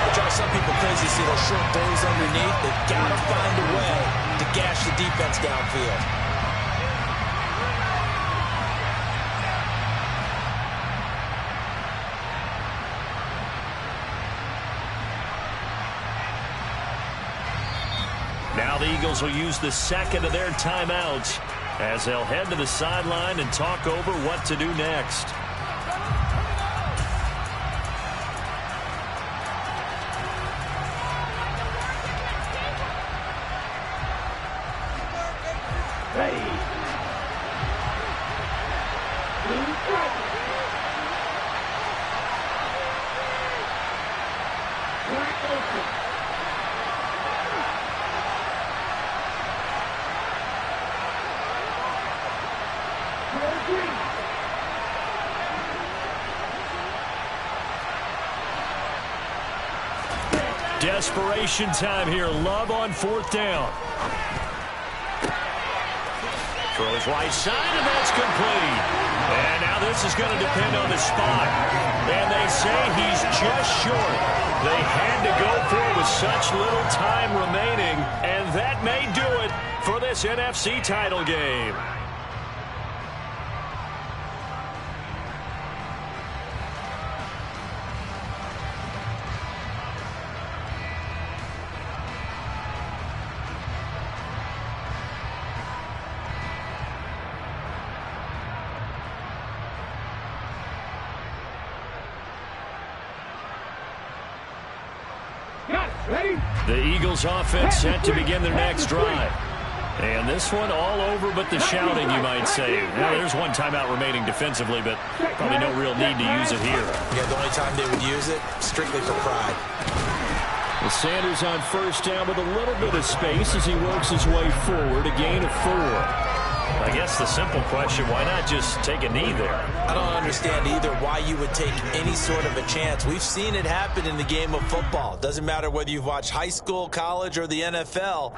It drives some people crazy to see those short throws underneath. They've got to find a way to gash the defense downfield. Now the Eagles will use the 2nd of their timeouts as they'll head to the sideline and talk over what to do next. Desperation time here. Love on 4th down. Throws right side, and that's complete. And now this is going to depend on the spot. And they say he's just short. They had to go for it with such little time remaining, and that may do it for this NFC title game. The Eagles offense set to begin their next drive. And this one all over but the shouting, you might say. Now, there's one timeout remaining defensively, but probably no real need to use it here. Yeah, the only time they would use it, strictly for pride. Well, Sanders on first down with a little bit of space as he works his way forward, a gain of 4. I guess the simple question, why not just take a knee there? I don't understand either why you would take any sort of a chance. We've seen it happen in the game of football. Doesn't matter whether you've watched high school, college, or the NFL.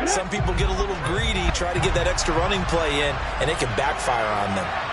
Some people get a little greedy, try to get that extra running play in, and it can backfire on them.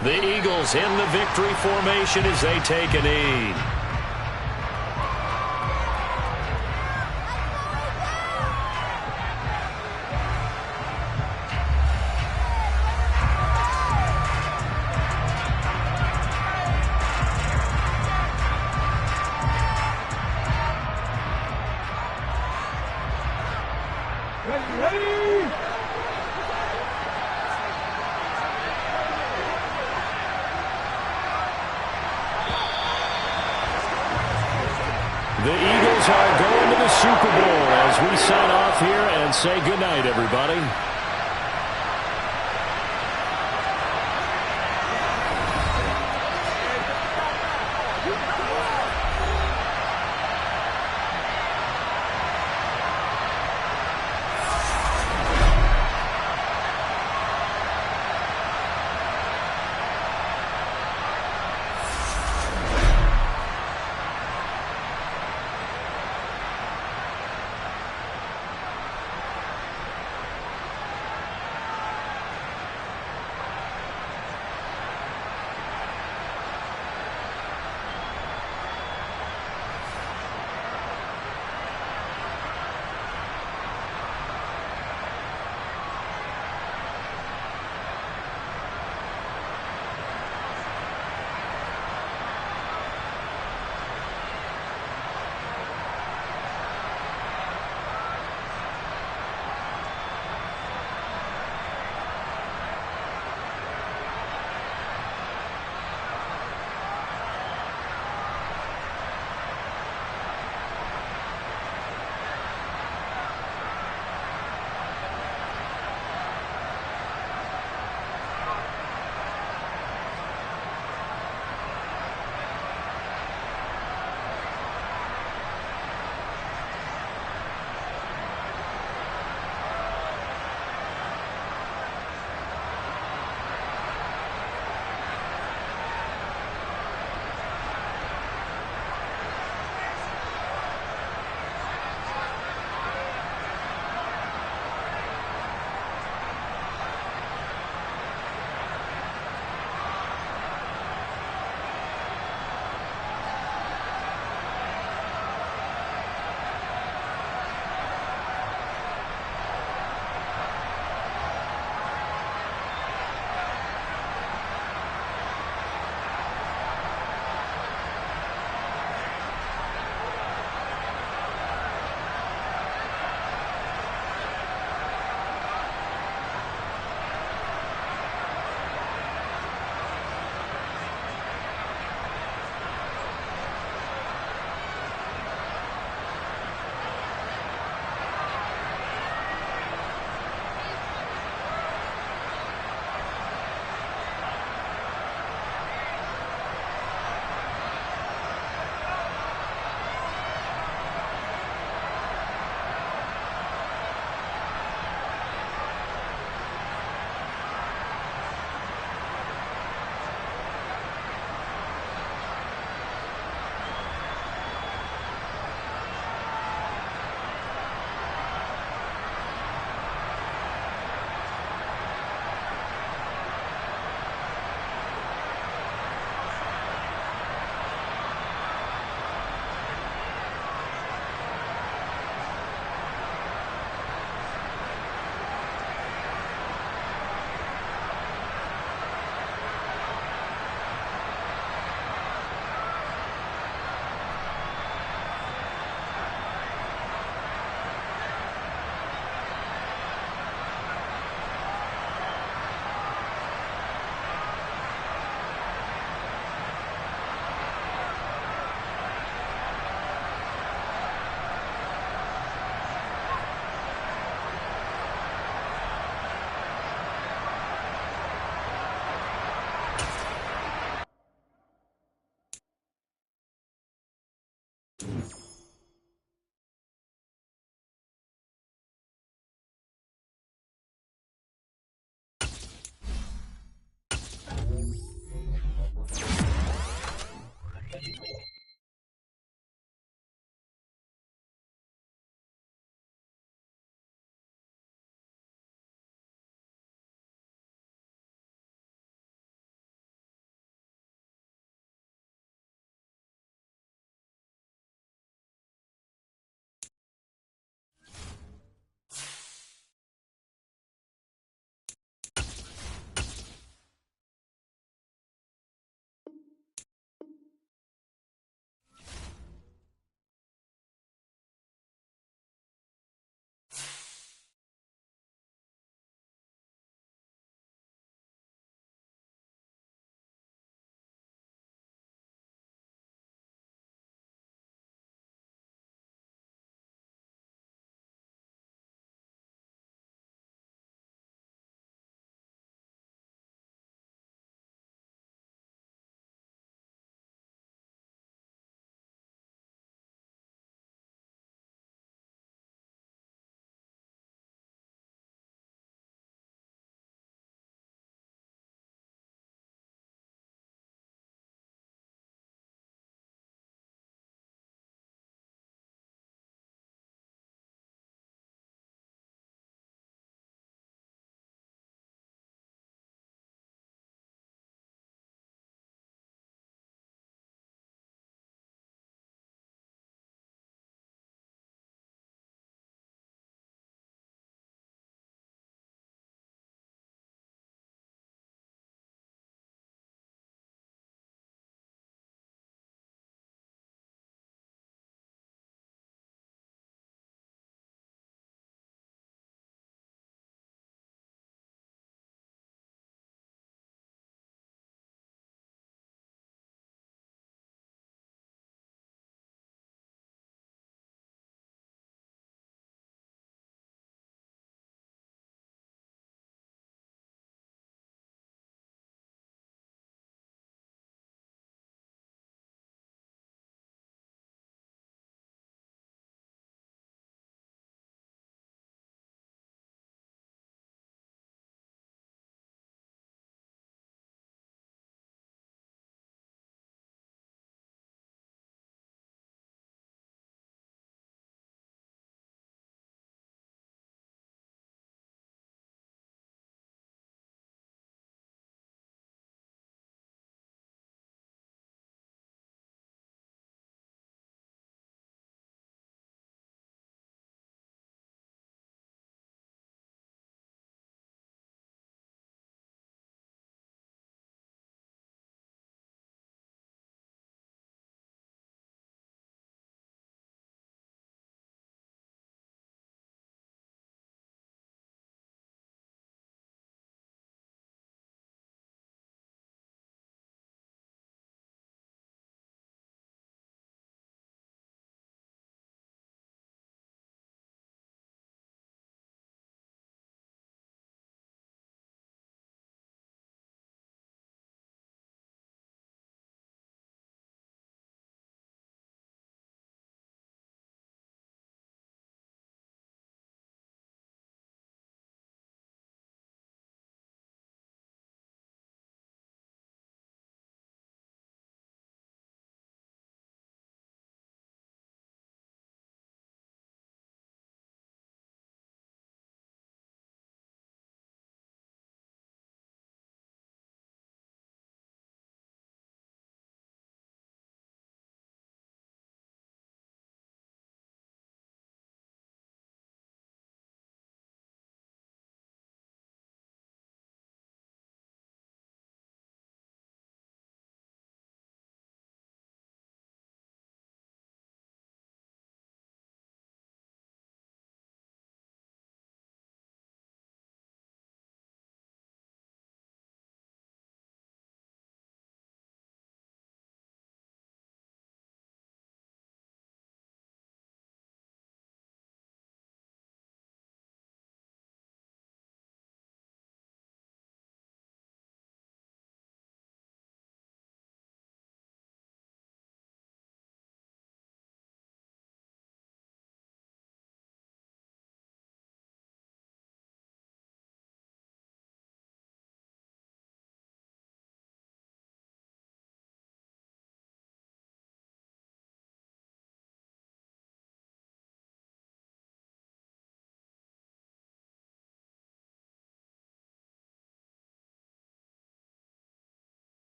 The Eagles in the victory formation as they take a knee. The Eagles are going to the Super Bowl as we sign off here and say goodnight, everybody.